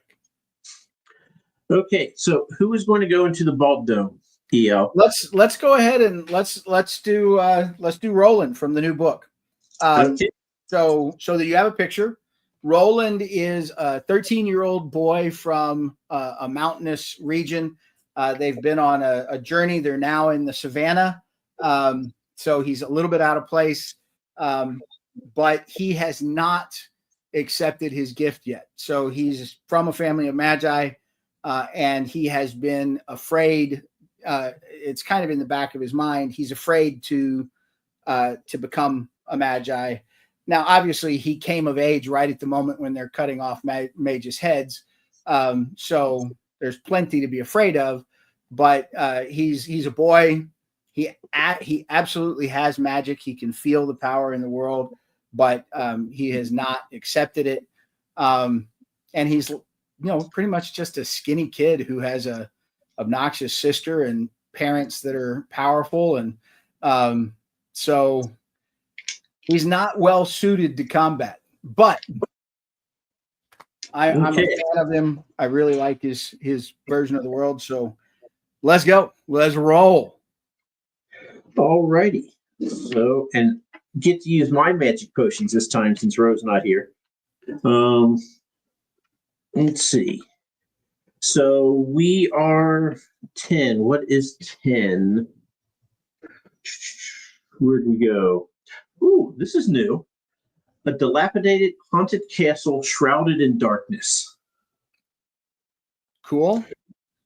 Okay, so who is going to go into the Bald Dome? EL. Let's go ahead and let's do Roland from the new book. Okay. So that you have a picture. Roland is a 13-year-old boy from a mountainous region. They've been on a journey. They're now in the savannah. So he's a little bit out of place, but he has not accepted his gift yet. So he's from a family of magi, and he has been afraid. It's kind of in the back of his mind. He's afraid to become a magi. Now, obviously, he came of age right at the moment when they're cutting off mages' heads. So there's plenty to be afraid of. But he's a boy. He absolutely has magic. He can feel the power in the world, but he has not accepted it. And he's pretty much just a skinny kid who has a obnoxious sister and parents that are powerful, and so he's not well suited to combat. But I'm a fan of him. I really like his version of the world. So let's go. Let's roll. All righty. So, and get to use my magic potions this time since Ro's not here. Let's see. So we are 10. What is 10? Where'd we go? Ooh, this is new. A dilapidated, haunted castle shrouded in darkness. Cool.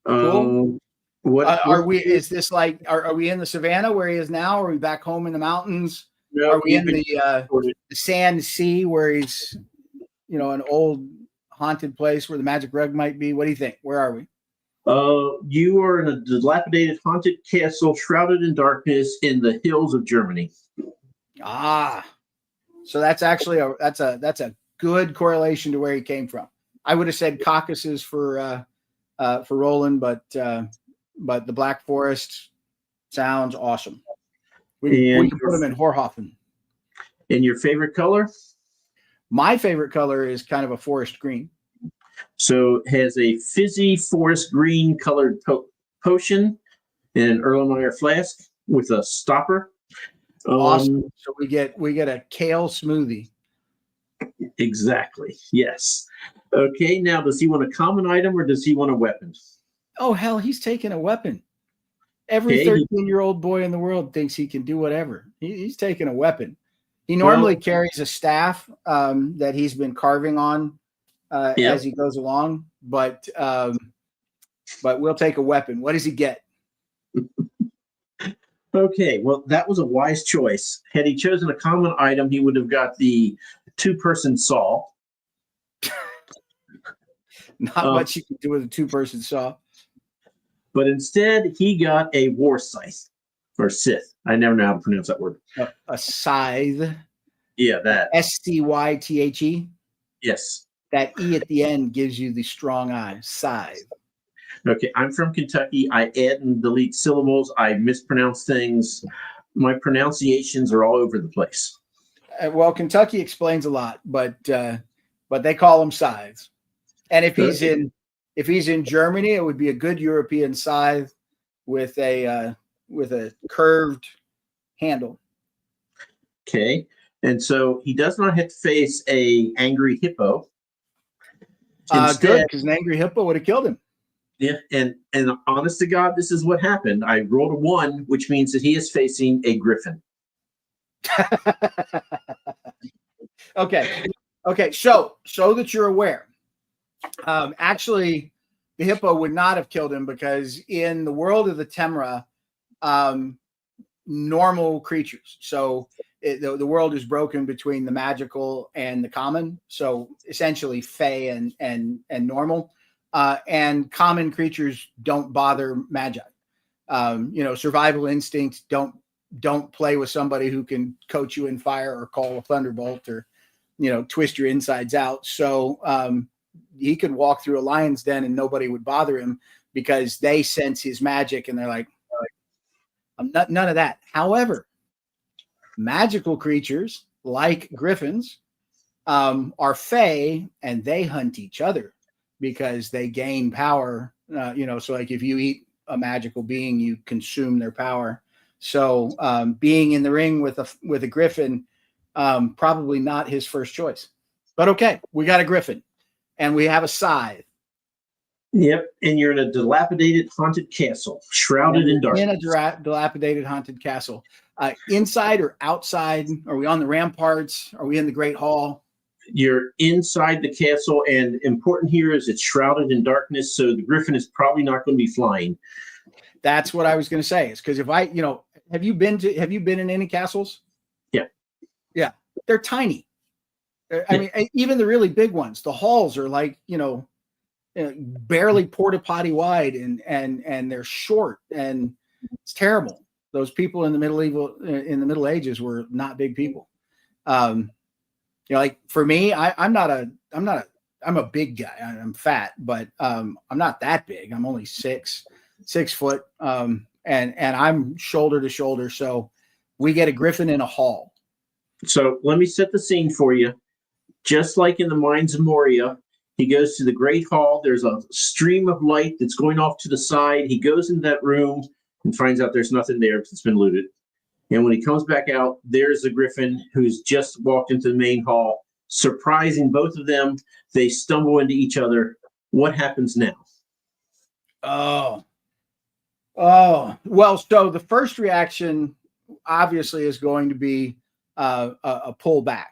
Cool. What Are we? Is this like? Are we in the savannah where he is now? Or are we back home in the mountains? No, Are we he's in been the sand sea where he's, an old haunted place where the magic rug might be? What do you think? Where are we? You are in a dilapidated haunted castle shrouded in darkness in the hills of Germany. Ah, so that's actually that's a good correlation to where he came from. I would have said Caucasus for Roland, but the Black Forest sounds awesome. We can put him in Horhofen. And your favorite color? My favorite color is kind of a forest green. So it has a fizzy forest green colored potion in an Erlenmeyer flask with a stopper. Awesome. So we get a kale smoothie. Exactly. Yes. Okay. Now, does he want a common item or does he want a weapon? Oh, hell, he's taking a weapon. Every 13-year-old boy in the world thinks he can do whatever. He's taking a weapon. He normally carries a staff that he's been carving on as he goes along, but we'll take a weapon. What does he get? Okay, well, that was a wise choice. Had he chosen a common item, he would have got the two-person saw. Not much you can do with a two-person saw. But instead, he got a war scythe, or scythe. I never know how to pronounce that word. A scythe. Yeah, that. S-C-Y-T-H-E. Yes. That E at the end gives you the strong I. Scythe. Okay, I'm from Kentucky. I add and delete syllables. I mispronounce things. My pronunciations are all over the place. Well, Kentucky explains a lot, but they call them scythes. And if he's in Germany, it would be a good European scythe with a curved handle. Okay, and so he does not have to face a angry hippo. Good, because an angry hippo would have killed him. Yeah, and honest to God, this is what happened. I rolled a 1, which means that he is facing a griffin. Okay. So that you're aware, actually, the hippo would not have killed him because in the world of the Temra, normal creatures. So the world is broken between the magical and the common. So essentially, fey and normal. And common creatures don't bother magi. Survival instinct. Don't play with somebody who can coach you in fire or call a thunderbolt or, twist your insides out. So he could walk through a lion's den and nobody would bother him because they sense his magic and they're like, I'm not none of that. However, magical creatures like griffins are fey and they hunt each other because they gain power. So like if you eat a magical being, you consume their power. So being in the ring with a griffin, probably not his first choice. But okay, we got a griffin and we have a scythe. Yep, and you're in a dilapidated haunted castle, shrouded in darkness. In a dilapidated haunted castle. Inside or outside? Are we on the ramparts? Are we in the Great Hall? You're inside the castle, and important here is it's shrouded in darkness, so the griffin is probably not going to be flying. That's what I was going to say. Is because if have you been in any castles? Yeah, they're tiny. I mean, even the really big ones, the halls are like barely porta potty wide, and they're short, and it's terrible. Those people in the Middle Ages were not big people. Like for me, I'm a big guy. I'm fat, but I'm not that big. I'm only 6 foot, and I'm shoulder to shoulder. So we get a griffin in a hall. So let me set the scene for you. Just like in the Mines of Moria, he goes to the Great Hall. There's a stream of light that's going off to the side. He goes into that room and finds out there's nothing there because it's been looted. And when he comes back out, there's the griffin who's just walked into the main hall, surprising both of them. They stumble into each other. What happens now? Oh, well, so the first reaction obviously is going to be a pullback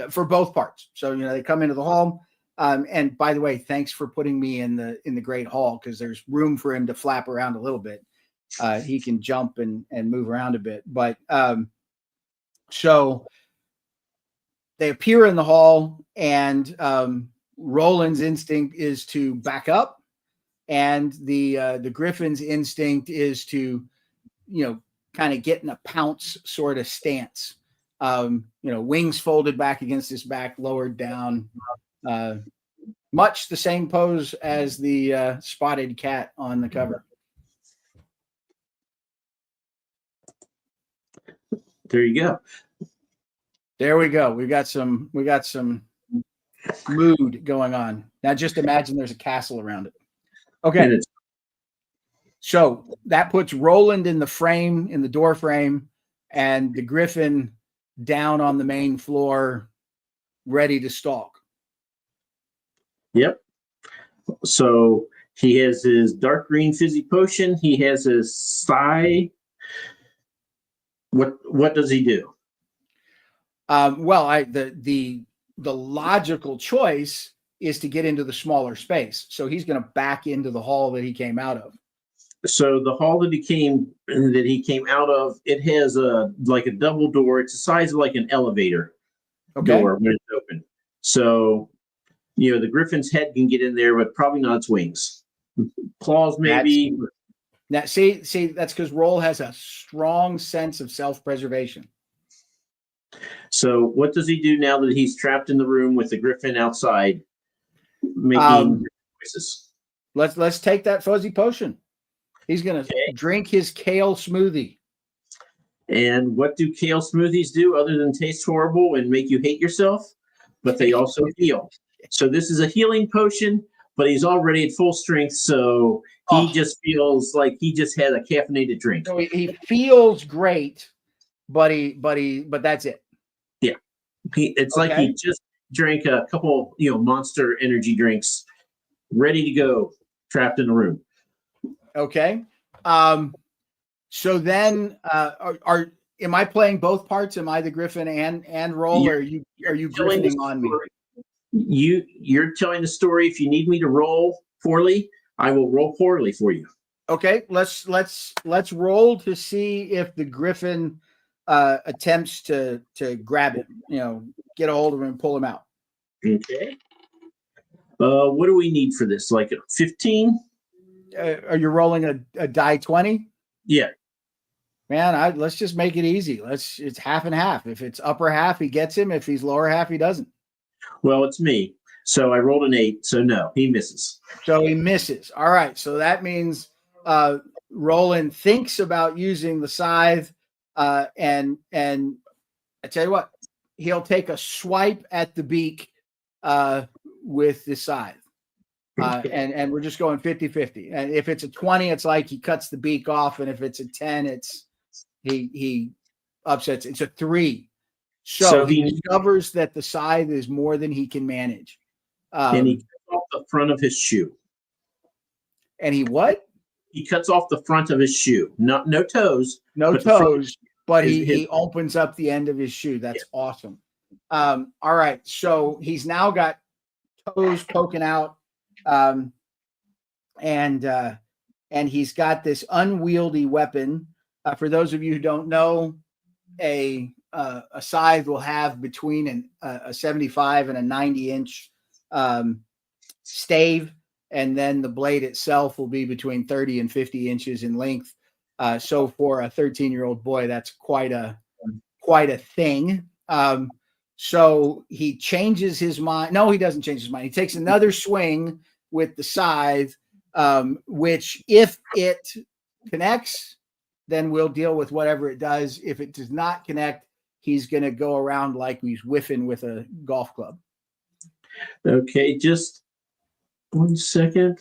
for both parts. So, they come into the hall, And by the way, thanks for putting me in the great hall, because there's room for him to flap around a little bit. He can jump and move around a bit. But so they appear in the hall, and Roland's instinct is to back up, and the Griffin's instinct is to, kind of get in a pounce sort of stance. Wings folded back against his back, lowered down. Much the same pose as the spotted cat on the cover. There you go. There we go. We got some mood going on. Now just imagine there's a castle around it. Okay. So that puts Roland in the frame, in the door frame, and the Griffin down on the main floor, ready to stalk. Yep. So he has his dark green fizzy potion. He has his psi. What does he do? The logical choice is to get into the smaller space. So he's going to back into the hall that he came out of. So the hall that he came out of, it has a double door. It's the size of like an elevator door when it's open. So, the Griffin's head can get in there, but probably not its wings. Claws, maybe. Now, see, that's because Roll has a strong sense of self-preservation. So what does he do now that he's trapped in the room with the Griffin outside making voices? Let's take that fuzzy potion. He's going to drink his kale smoothie. And what do kale smoothies do other than taste horrible and make you hate yourself? But they also heal. So this is a healing potion, but he's already at full strength, so he just feels like he just had a caffeinated drink. So he feels great, but that's it. Yeah, it's like he just drank a couple, Monster energy drinks, ready to go, trapped in a room. Okay. So then, am I playing both parts? Am I the Griffin and Roll, or are you griffining on me? You're telling the story. If you need me to roll poorly, I will roll poorly for you. Okay, let's roll to see if the Griffin attempts to grab him, get a hold of him and pull him out. Okay. What do we need for this? Like a 15? Are you rolling a die 20? Yeah. Man, let's just make it easy. It's half and half. If it's upper half, he gets him. If he's lower half, he doesn't. Well, it's me. So I rolled an 8. So no, he misses. So he misses. All right. So that means Roland thinks about using the scythe, and I tell you what, he'll take a swipe at the beak with the scythe. And we're just going 50-50. And if it's a 20, it's like he cuts the beak off. And if it's a 10, it's he upsets. It's a 3. So he discovers that the scythe is more than he can manage. And he cuts off the front of his shoe. And he what? He cuts off the front of his shoe. No toes. No toes, but he opens up the end of his shoe. That's awesome. All right. So he's now got toes poking out. And he's got this unwieldy weapon. For those of you who don't know, a scythe will have between a 75 and a 90-inch stave, and then the blade itself will be between 30 and 50 inches in length. So for a 13-year-old boy, that's quite a thing. So he changes his mind. No, he doesn't change his mind. He takes another swing with the scythe, which if it connects, then we'll deal with whatever it does. If it does not connect, he's going to go around like he's whiffing with a golf club. Okay, just 1 second.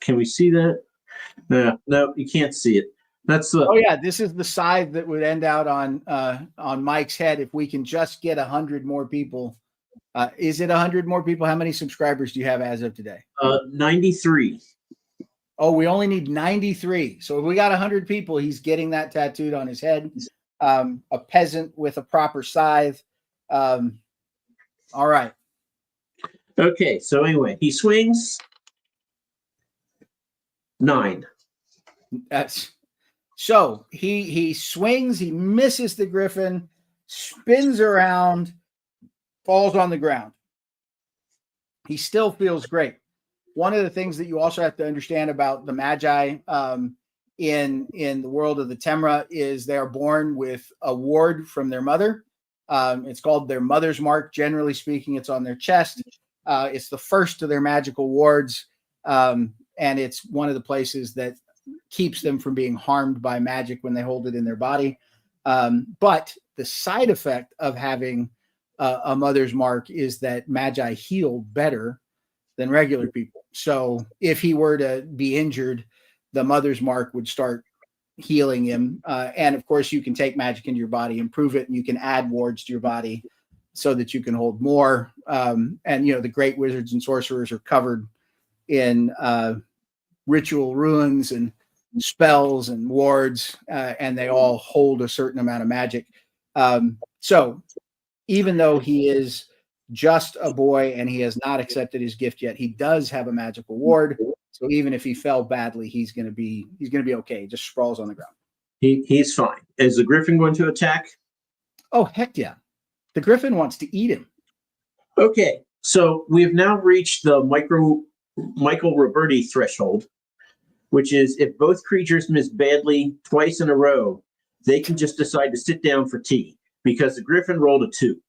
Can we see that? No, you can't see it. That's oh yeah, this is the scythe that would end out on Mike's head if we can just get 100 more people. Is it 100 more people? How many subscribers do you have as of today? 93. Oh, we only need 93. So if we got 100 people, he's getting that tattooed on his head. A peasant with a proper scythe. All right. Okay, so anyway, he swings 9. That's so he swings, he misses the griffin, spins around, falls on the ground. He still feels great. One of the things that you also have to understand about the Magi in the world of the Temra is they are born with a ward from their mother. It's called their mother's mark. Generally speaking, it's on their chest. It's the first of their magical wards, and it's one of the places that keeps them from being harmed by magic when they hold it in their body. But the side effect of having a mother's mark is that Magi heal better than regular people. So if he were to be injured, the mother's mark would start healing him. And of course, you can take magic into your body, improve it, and you can add wards to your body so that you can hold more. And, the great wizards and sorcerers are covered in ritual runes and spells and wards, and they all hold a certain amount of magic. So even though he is just a boy and he has not accepted his gift yet, he does have a magical ward. So even if he fell badly, he's gonna be okay. He just sprawls on the ground. He's fine. Is the griffin going to attack? Oh, heck yeah. The griffin wants to eat him. Okay, so we have now reached the Michael Roberti threshold, which is if both creatures miss badly twice in a row, they can just decide to sit down for tea because the griffin rolled a 2.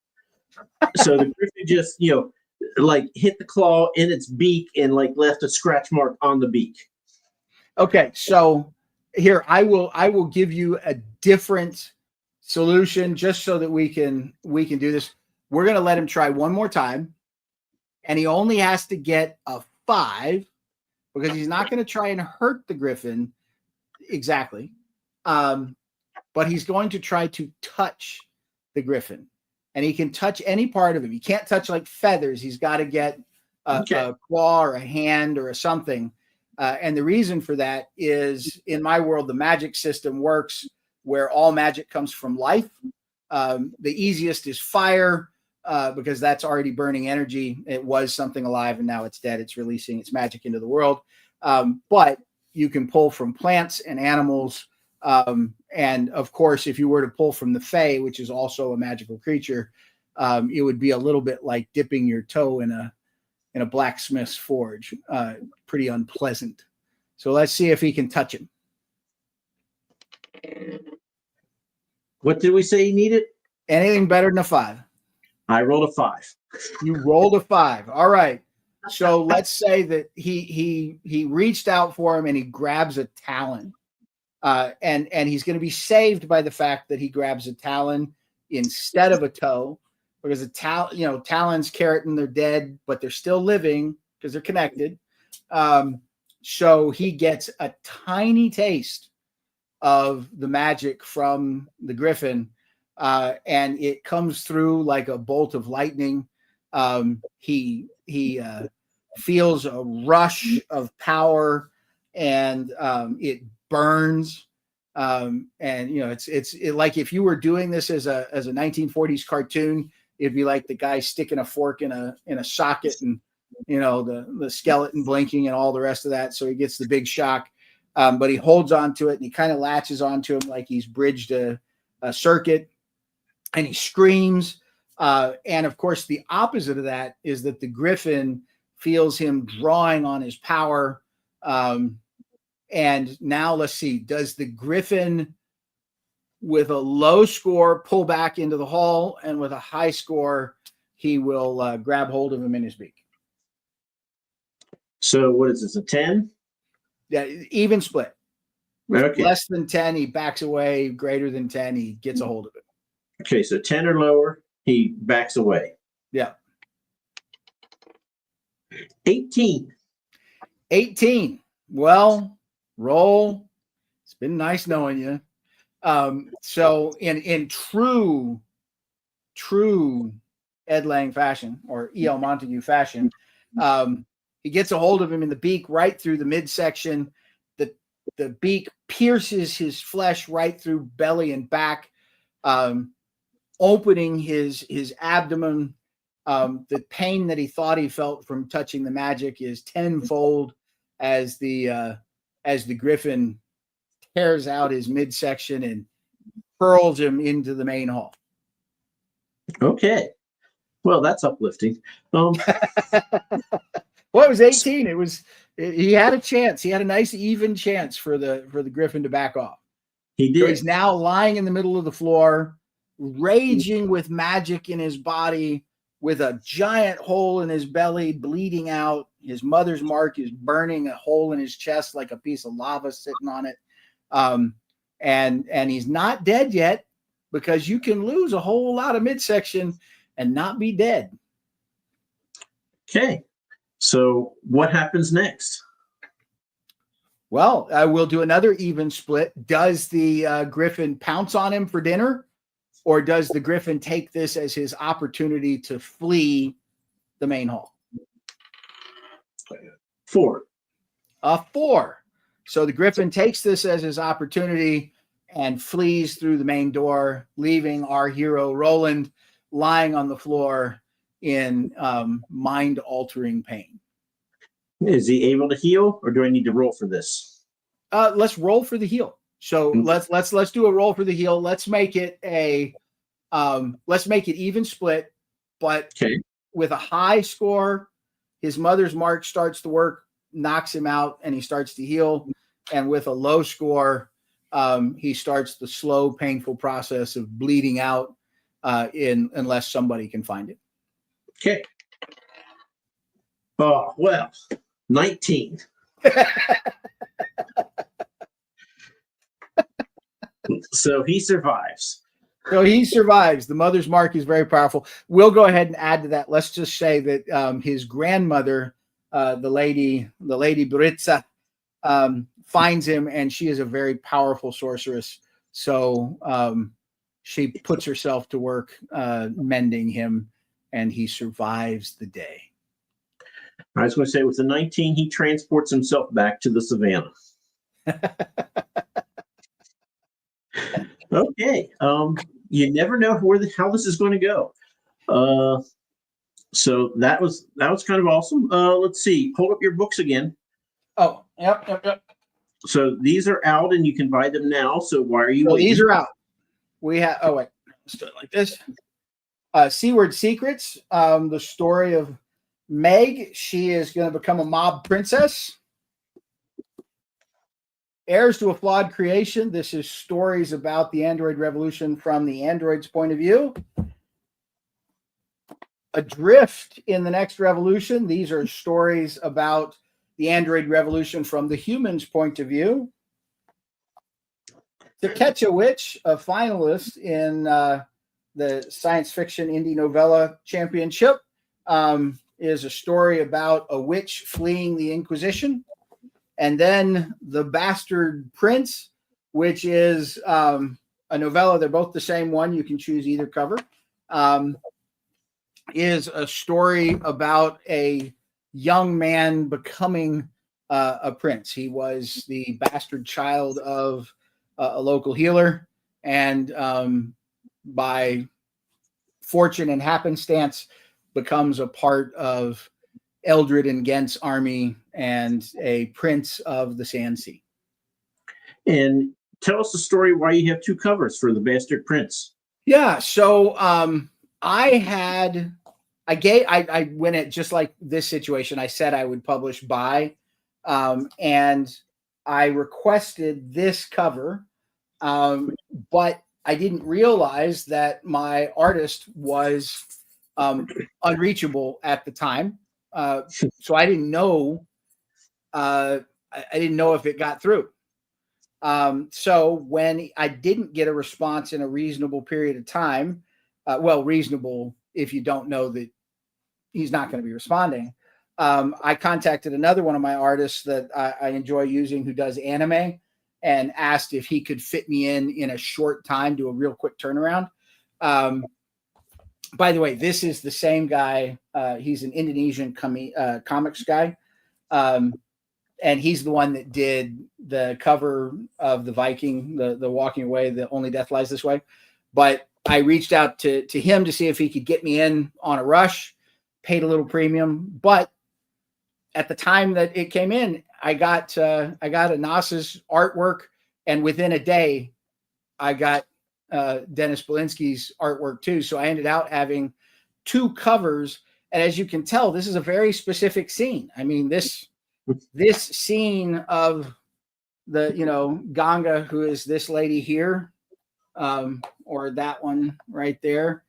So the griffin just, hit the claw in its beak and left a scratch mark on the beak. Okay, so here I will give you a different solution just so that we can do this. We're going to let him try one more time, and he only has to get a 5 because he's not going to try and hurt the griffin exactly, but he's going to try to touch the griffin, and he can touch any part of him. He can't touch like feathers. He's got to get a claw or a hand or a something. And the reason for that is in my world, the magic system works where all magic comes from life. The easiest is fire because that's already burning energy. It was something alive and now it's dead. It's releasing its magic into the world. But you can pull from plants and animals. And of course, if you were to pull from the Fae, which is also a magical creature, it would be a little bit like dipping your toe in a blacksmith's forge. Pretty unpleasant. So let's see if he can touch him. What did we say he needed? Anything better than a 5. I rolled a 5. You rolled a 5. All right. So let's say that he reached out for him and he grabs a talon. And he's going to be saved by the fact that he grabs a talon instead of a toe, because talons keratin, they're dead, but they're still living because they're connected. So he gets a tiny taste of the magic from the griffin, and it comes through like a bolt of lightning. He feels a rush of power, and it burns. And it's like if you were doing this as a 1940s cartoon, it'd be like the guy sticking a fork in a socket, and the skeleton blinking and all the rest of that. So he gets the big shock, but he holds on to it and he kind of latches onto him like he's bridged a circuit, and he screams. And of course, the opposite of that is that the griffin feels him drawing on his power. And now let's see, does the griffin with a low score pull back into the hall, and with a high score, he will grab hold of him in his beak? So what is this, a 10? Yeah, even split. Okay. Less than 10, he backs away. Greater than 10, he gets a hold of it. Okay, so 10 or lower, he backs away. Yeah. 18. 18. Well, roll. It's been nice knowing you. So in true Ed Lang fashion, or E.L. Montague fashion, he gets a hold of him in the beak right through the midsection. The beak pierces his flesh right through belly and back, opening his abdomen, The pain that he thought he felt from touching the magic is tenfold as the griffin tears out his midsection and hurls him into the main hall. Okay. Well, that's uplifting. Well, it was 18. He had a chance. He had a nice even chance for the griffin to back off. He did. So he's now lying in the middle of the floor, raging with magic in his body, with a giant hole in his belly, bleeding out. His mother's mark is burning a hole in his chest like a piece of lava sitting on it. And he's not dead yet, because you can lose a whole lot of midsection and not be dead. Okay. So what happens next? Well, we'll do another even split. Does the griffin pounce on him for dinner, or does the griffin take this as his opportunity to flee the main hall? 4. 4. So the griffin takes this as his opportunity and flees through the main door, leaving our hero Roland lying on the floor in mind-altering pain. Is he able to heal, or do I need to roll for this? Let's roll for the heal. So let's do a roll for the heal. Let's make it even split, but with a high score, his mother's mark starts to work, knocks him out, and he starts to heal. And with a low score, he starts the slow, painful process of bleeding out unless somebody can find it. Okay. Oh, well, 19. So he survives. So he survives. The mother's mark is very powerful. We'll go ahead and add to that. Let's just say that his grandmother, the lady Britza, finds him, and she is a very powerful sorceress. So she puts herself to work mending him, and he survives the day. I was going to say, with the 19, he transports himself back to the savannah. Okay. You never know how this is going to go. So that was kind of awesome. Let's see. Hold up your books again. Oh, yep. So these are out, and you can buy them now. So why are you waiting? These are out. We have. Oh wait, let's do it like this. Seaward Secrets. The story of Meg. She is going to become a mob princess. Heirs to a Flawed Creation. This is stories about the Android revolution from the android's point of view. Adrift in the Next Revolution. These are stories about the Android revolution from the human's point of view. To Catch a Witch, a finalist in the Science Fiction Indie Novella Championship, is a story about a witch fleeing the Inquisition. And then The Bastard Prince, which is a novella. They're both the same one. You can choose either cover. Is a story about a young man becoming a prince. He was the bastard child of a local healer, and by fortune and happenstance becomes a part of Eldred and Gent's army and a prince of the Sand Sea. And tell us the story why you have 2 covers for The Bastard Prince. Yeah, so I went at just like this situation. I said I would publish by, and I requested this cover, but I didn't realize that my artist was unreachable at the time. So I didn't know. I didn't know if it got through. So when I didn't get a response in a reasonable period of time, reasonable if you don't know that he's not going to be responding, I contacted another one of my artists that I enjoy using, who does anime, and asked if he could fit me in a short time, do a real quick turnaround. By the way, this is the same guy. He's an Indonesian comics guy. And he's the one that did the cover of the Viking, the Walking Away, the Only Death Lies This Way. But I reached out to him to see if he could get me in on a rush. paid a little premium, but at the time that it came in, I got Anas's artwork, and within a day, I got Dennis Belinsky's artwork too. So I ended up having 2 covers, and as you can tell, this is a very specific scene. I mean, this scene of the Ganga, who is this lady here, or that one right there,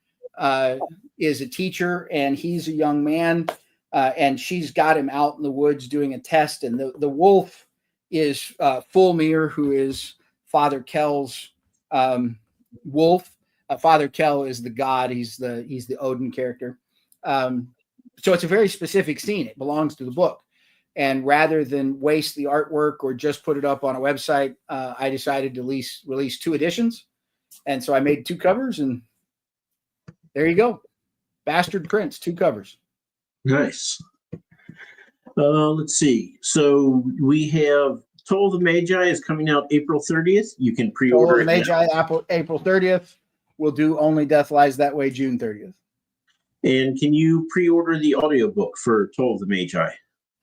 is a teacher, and he's a young man. And she's got him out in the woods doing a test. And the wolf is Fulmir, who is Father Kell's wolf. Father Kell is the god. He's the Odin character. So it's a very specific scene. It belongs to the book. And rather than waste the artwork or just put it up on a website, I decided to release 2 editions. And so I made 2 covers, and there you go. Bastard Prince, 2 covers. Nice. Let's see. So we have Toll of the Magi is coming out April 30th. You can pre-order Toll of it the Magi, now. April 30th. We'll do Only Death Lies That Way June 30th. And can you pre-order the audiobook for Toll of the Magi?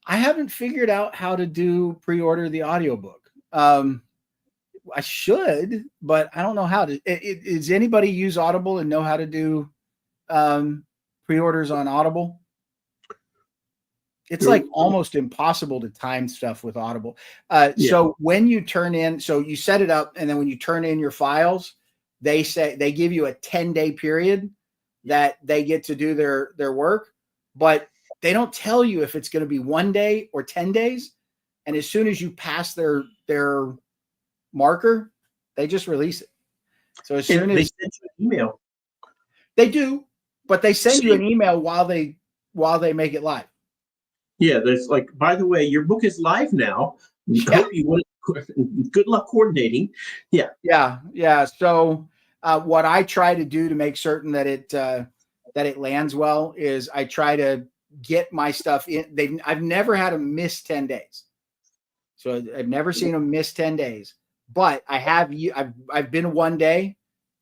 I haven't figured out how to pre-order the audiobook. I should, but I don't know how to. Does anybody use Audible and know how to do pre-orders on Audible? It's like almost impossible to time stuff with Audible. So when you turn in, so you set it up, and then when you turn in your files, they give you a 10-day period that they get to do their work, but they don't tell you if it's going to be 1 day or 10 days. And as soon as you pass their marker, they just release it. So as soon as they send you an email, they do, but they send you an email while they make it live. Yeah, there's like, by the way, your book is live now. Hope you want good luck coordinating. Yeah. So what I try to do to make certain that it lands well is I try to get my stuff in. I've never had them miss 10 days. So I've never seen them miss 10 days. But I've been 1 day,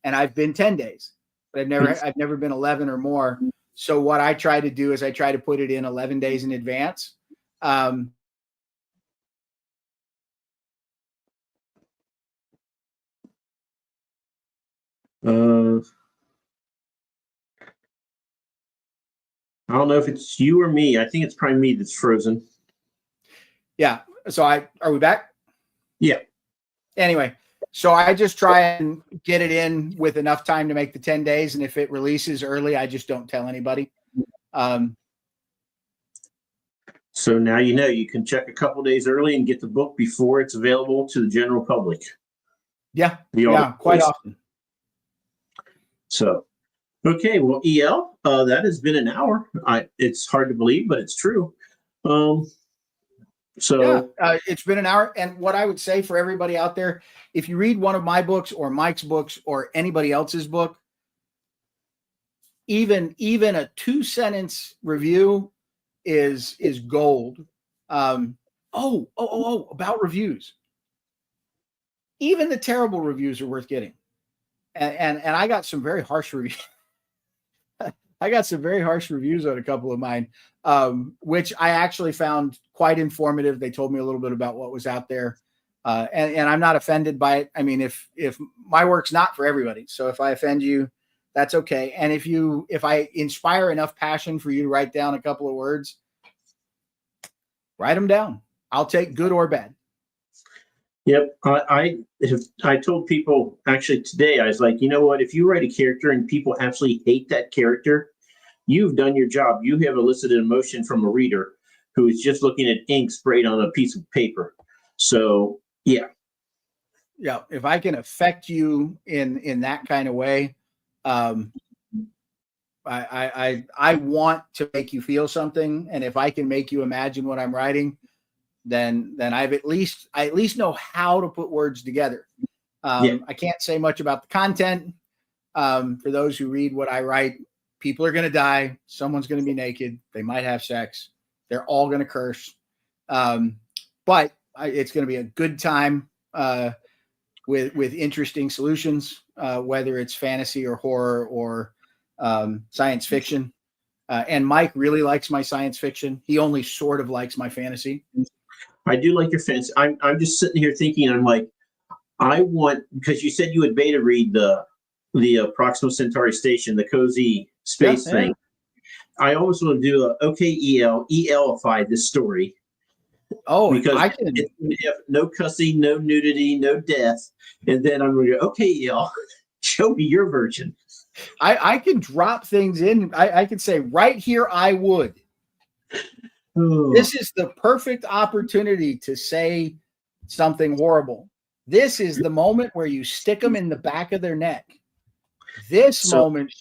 and I've been 10 days. But I've never been 11 or more. So what I try to do is I try to put it in 11 days in advance. I don't know if it's you or me. I think it's probably me that's frozen. Yeah. So are we back? Yeah. Anyway, so I just try and get it in with enough time to make the 10 days. And if it releases early, I just don't tell anybody. So now you can check a couple days early and get the book before it's available to the general public. Yeah. Quite often. So, okay. Well, EL, that has been an hour. It's hard to believe, but it's true. It's been an hour. And what I would say for everybody out there, if you read one of my books or Mike's books or anybody else's book, even a 2-sentence review is gold. About reviews. Even the terrible reviews are worth getting. And I got some very harsh reviews. I got some very harsh reviews on a couple of mine, which I actually found quite informative. They told me a little bit about what was out there. And I'm not offended by it. I mean, if my work's not for everybody, so if I offend you, that's okay. And if I inspire enough passion for you to write down a couple of words, write them down. I'll take good or bad. Yep. I told people actually today, I was like, you know what? If you write a character and people actually hate that character, you've done your job. You have elicited emotion from a reader who is just looking at ink sprayed on a piece of paper. So, yeah. Yeah. If I can affect you in that kind of way, I want to make you feel something. And if I can make you imagine what I'm writing, then I at least know how to put words together. I can't say much about the content. For those who read what I write, people are going to die. Someone's going to be naked. They might have sex. They're all going to curse. But it's going to be a good time with interesting solutions, whether it's fantasy or horror or science fiction. And Mike really likes my science fiction. He only sort of likes my fantasy. I do like your fantasy. I'm just sitting here thinking. I'm like, I want, because you said you would beta read the Proxima Centauri station, the cozy space thing. I almost want to do a ELify this story. Oh, because I can. Have no cussing, no nudity, no death, and then I'm going to go, okay, EL, show me your version. I can drop things in. I can say right here, I would. Oh. This is the perfect opportunity to say something horrible. This is the moment where you stick them in the back of their neck. This moment,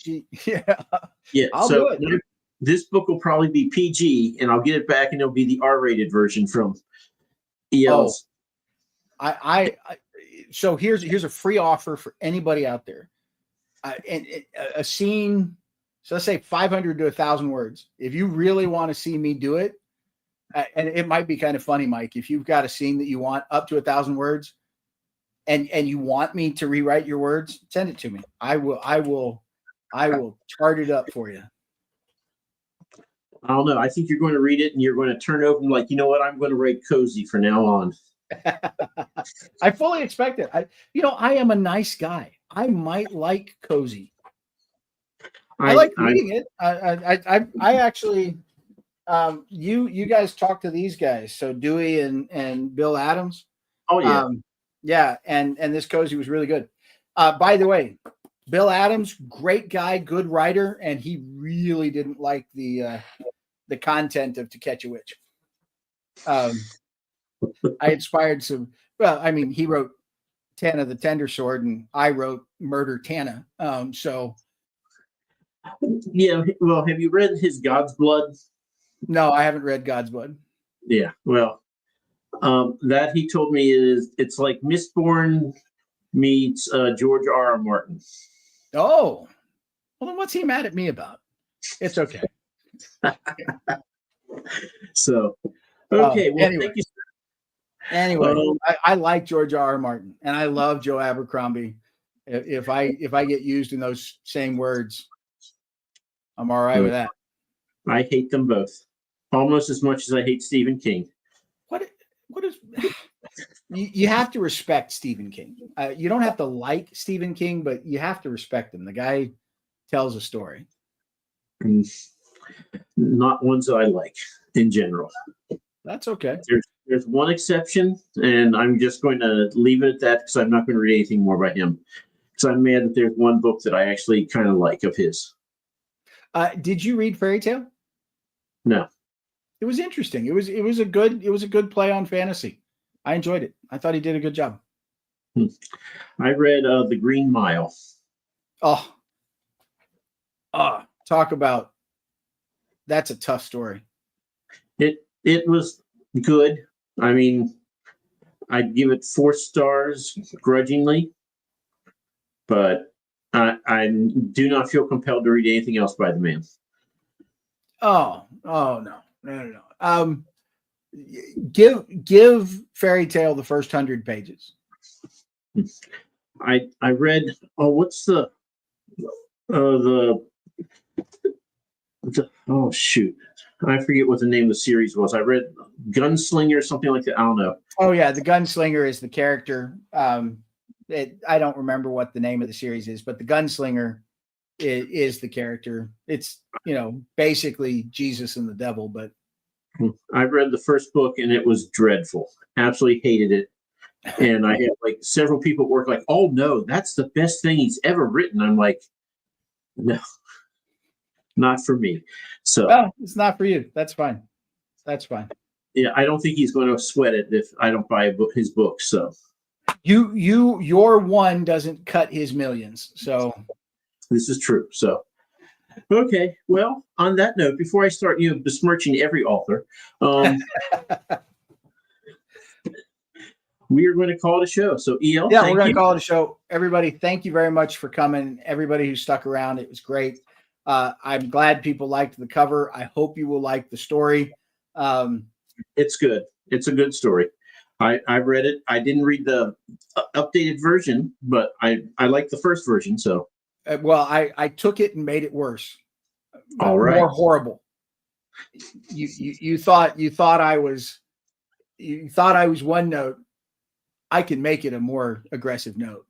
I'll do it. This book will probably be PG, and I'll get it back, and it'll be the R-rated version from EL's. So here's a free offer for anybody out there. And a scene, so let's say 500 to 1,000 words. If you really want to see me do it, and it might be kind of funny, Mike, if you've got a scene that you want up to 1,000 words, and you want me to rewrite your words, send it to me. I will chart it up for you. I don't know. I think you're going to read it and you're going to turn over and like, you know what? I'm going to write cozy from now on. I fully expect it. I am a nice guy. I might like cozy. I like reading it. I actually, you guys talk to these guys. So Dewey and Bill Adams. Oh yeah. Yeah. And this cozy was really good. By the way, Bill Adams, great guy, good writer. And he really didn't like the content of To Catch a Witch. I inspired some, well, I mean, he wrote Tana the Tender Sword and I wrote Murder Tana. So yeah, well, have you read his God's Blood? No, I haven't read God's Blood. Yeah, well, that he told me it's like Mistborn meets George R.R. Martin. Oh, well, then what's he mad at me about? It's okay. So, okay. Well, anyway, thank you. Anyway, I like George R.R. Martin and I love Joe Abercrombie. If I get used in those same words, I'm all right with that. I hate them both almost as much as I hate Stephen King. What is you have to respect Stephen King. You don't have to like Stephen King, but you have to respect him. The guy tells a story. Not ones that I like in general. That's okay. There's one exception, and I'm just going to leave it at that because I'm not going to read anything more by him. Because I'm mad that there's one book that I actually kind of like of his. Did you read Fairy Tale? No. It was interesting. It was a good play on fantasy. I enjoyed it. I thought he did a good job. I read The Green Mile. Talk about that's a tough story. It was good. I mean, I'd give it 4 stars grudgingly, but I do not feel compelled to read anything else by the man. Oh no. Give Fairy Tale the first 100 pages. I read. Oh, what's the oh shoot. I forget what the name of the series was. I read Gunslinger or something like that. I don't know. Oh yeah, the Gunslinger is the character. I don't remember what the name of the series is, but the Gunslinger is the character. It's basically Jesus and the devil. But I read the first book and it was dreadful. Absolutely hated it. And I had like several people at work like, "Oh no, that's the best thing he's ever written." I'm like, no. Not for me. So it's not for you. That's fine. Yeah, I don't think he's going to sweat it if I don't buy his book. So your one doesn't cut his millions. So this is true. So okay. Well, on that note, before I start besmirching every author, we are going to call it a show. So EL, yeah, we're going to call it a show. Everybody, thank you very much for coming. Everybody who stuck around, it was great. I'm glad people liked the cover. I hope you will like the story. It's good. It's a good story. I read it. I didn't read the updated version, but I liked the first version. So well, I took it and made it worse. but All right. more horrible. You thought I was one note. I can make it a more aggressive note.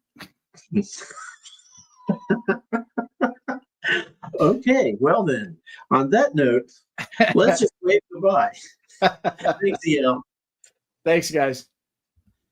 Okay, well then, on that note, let's just wave goodbye. Thanks, EL. Thanks, guys.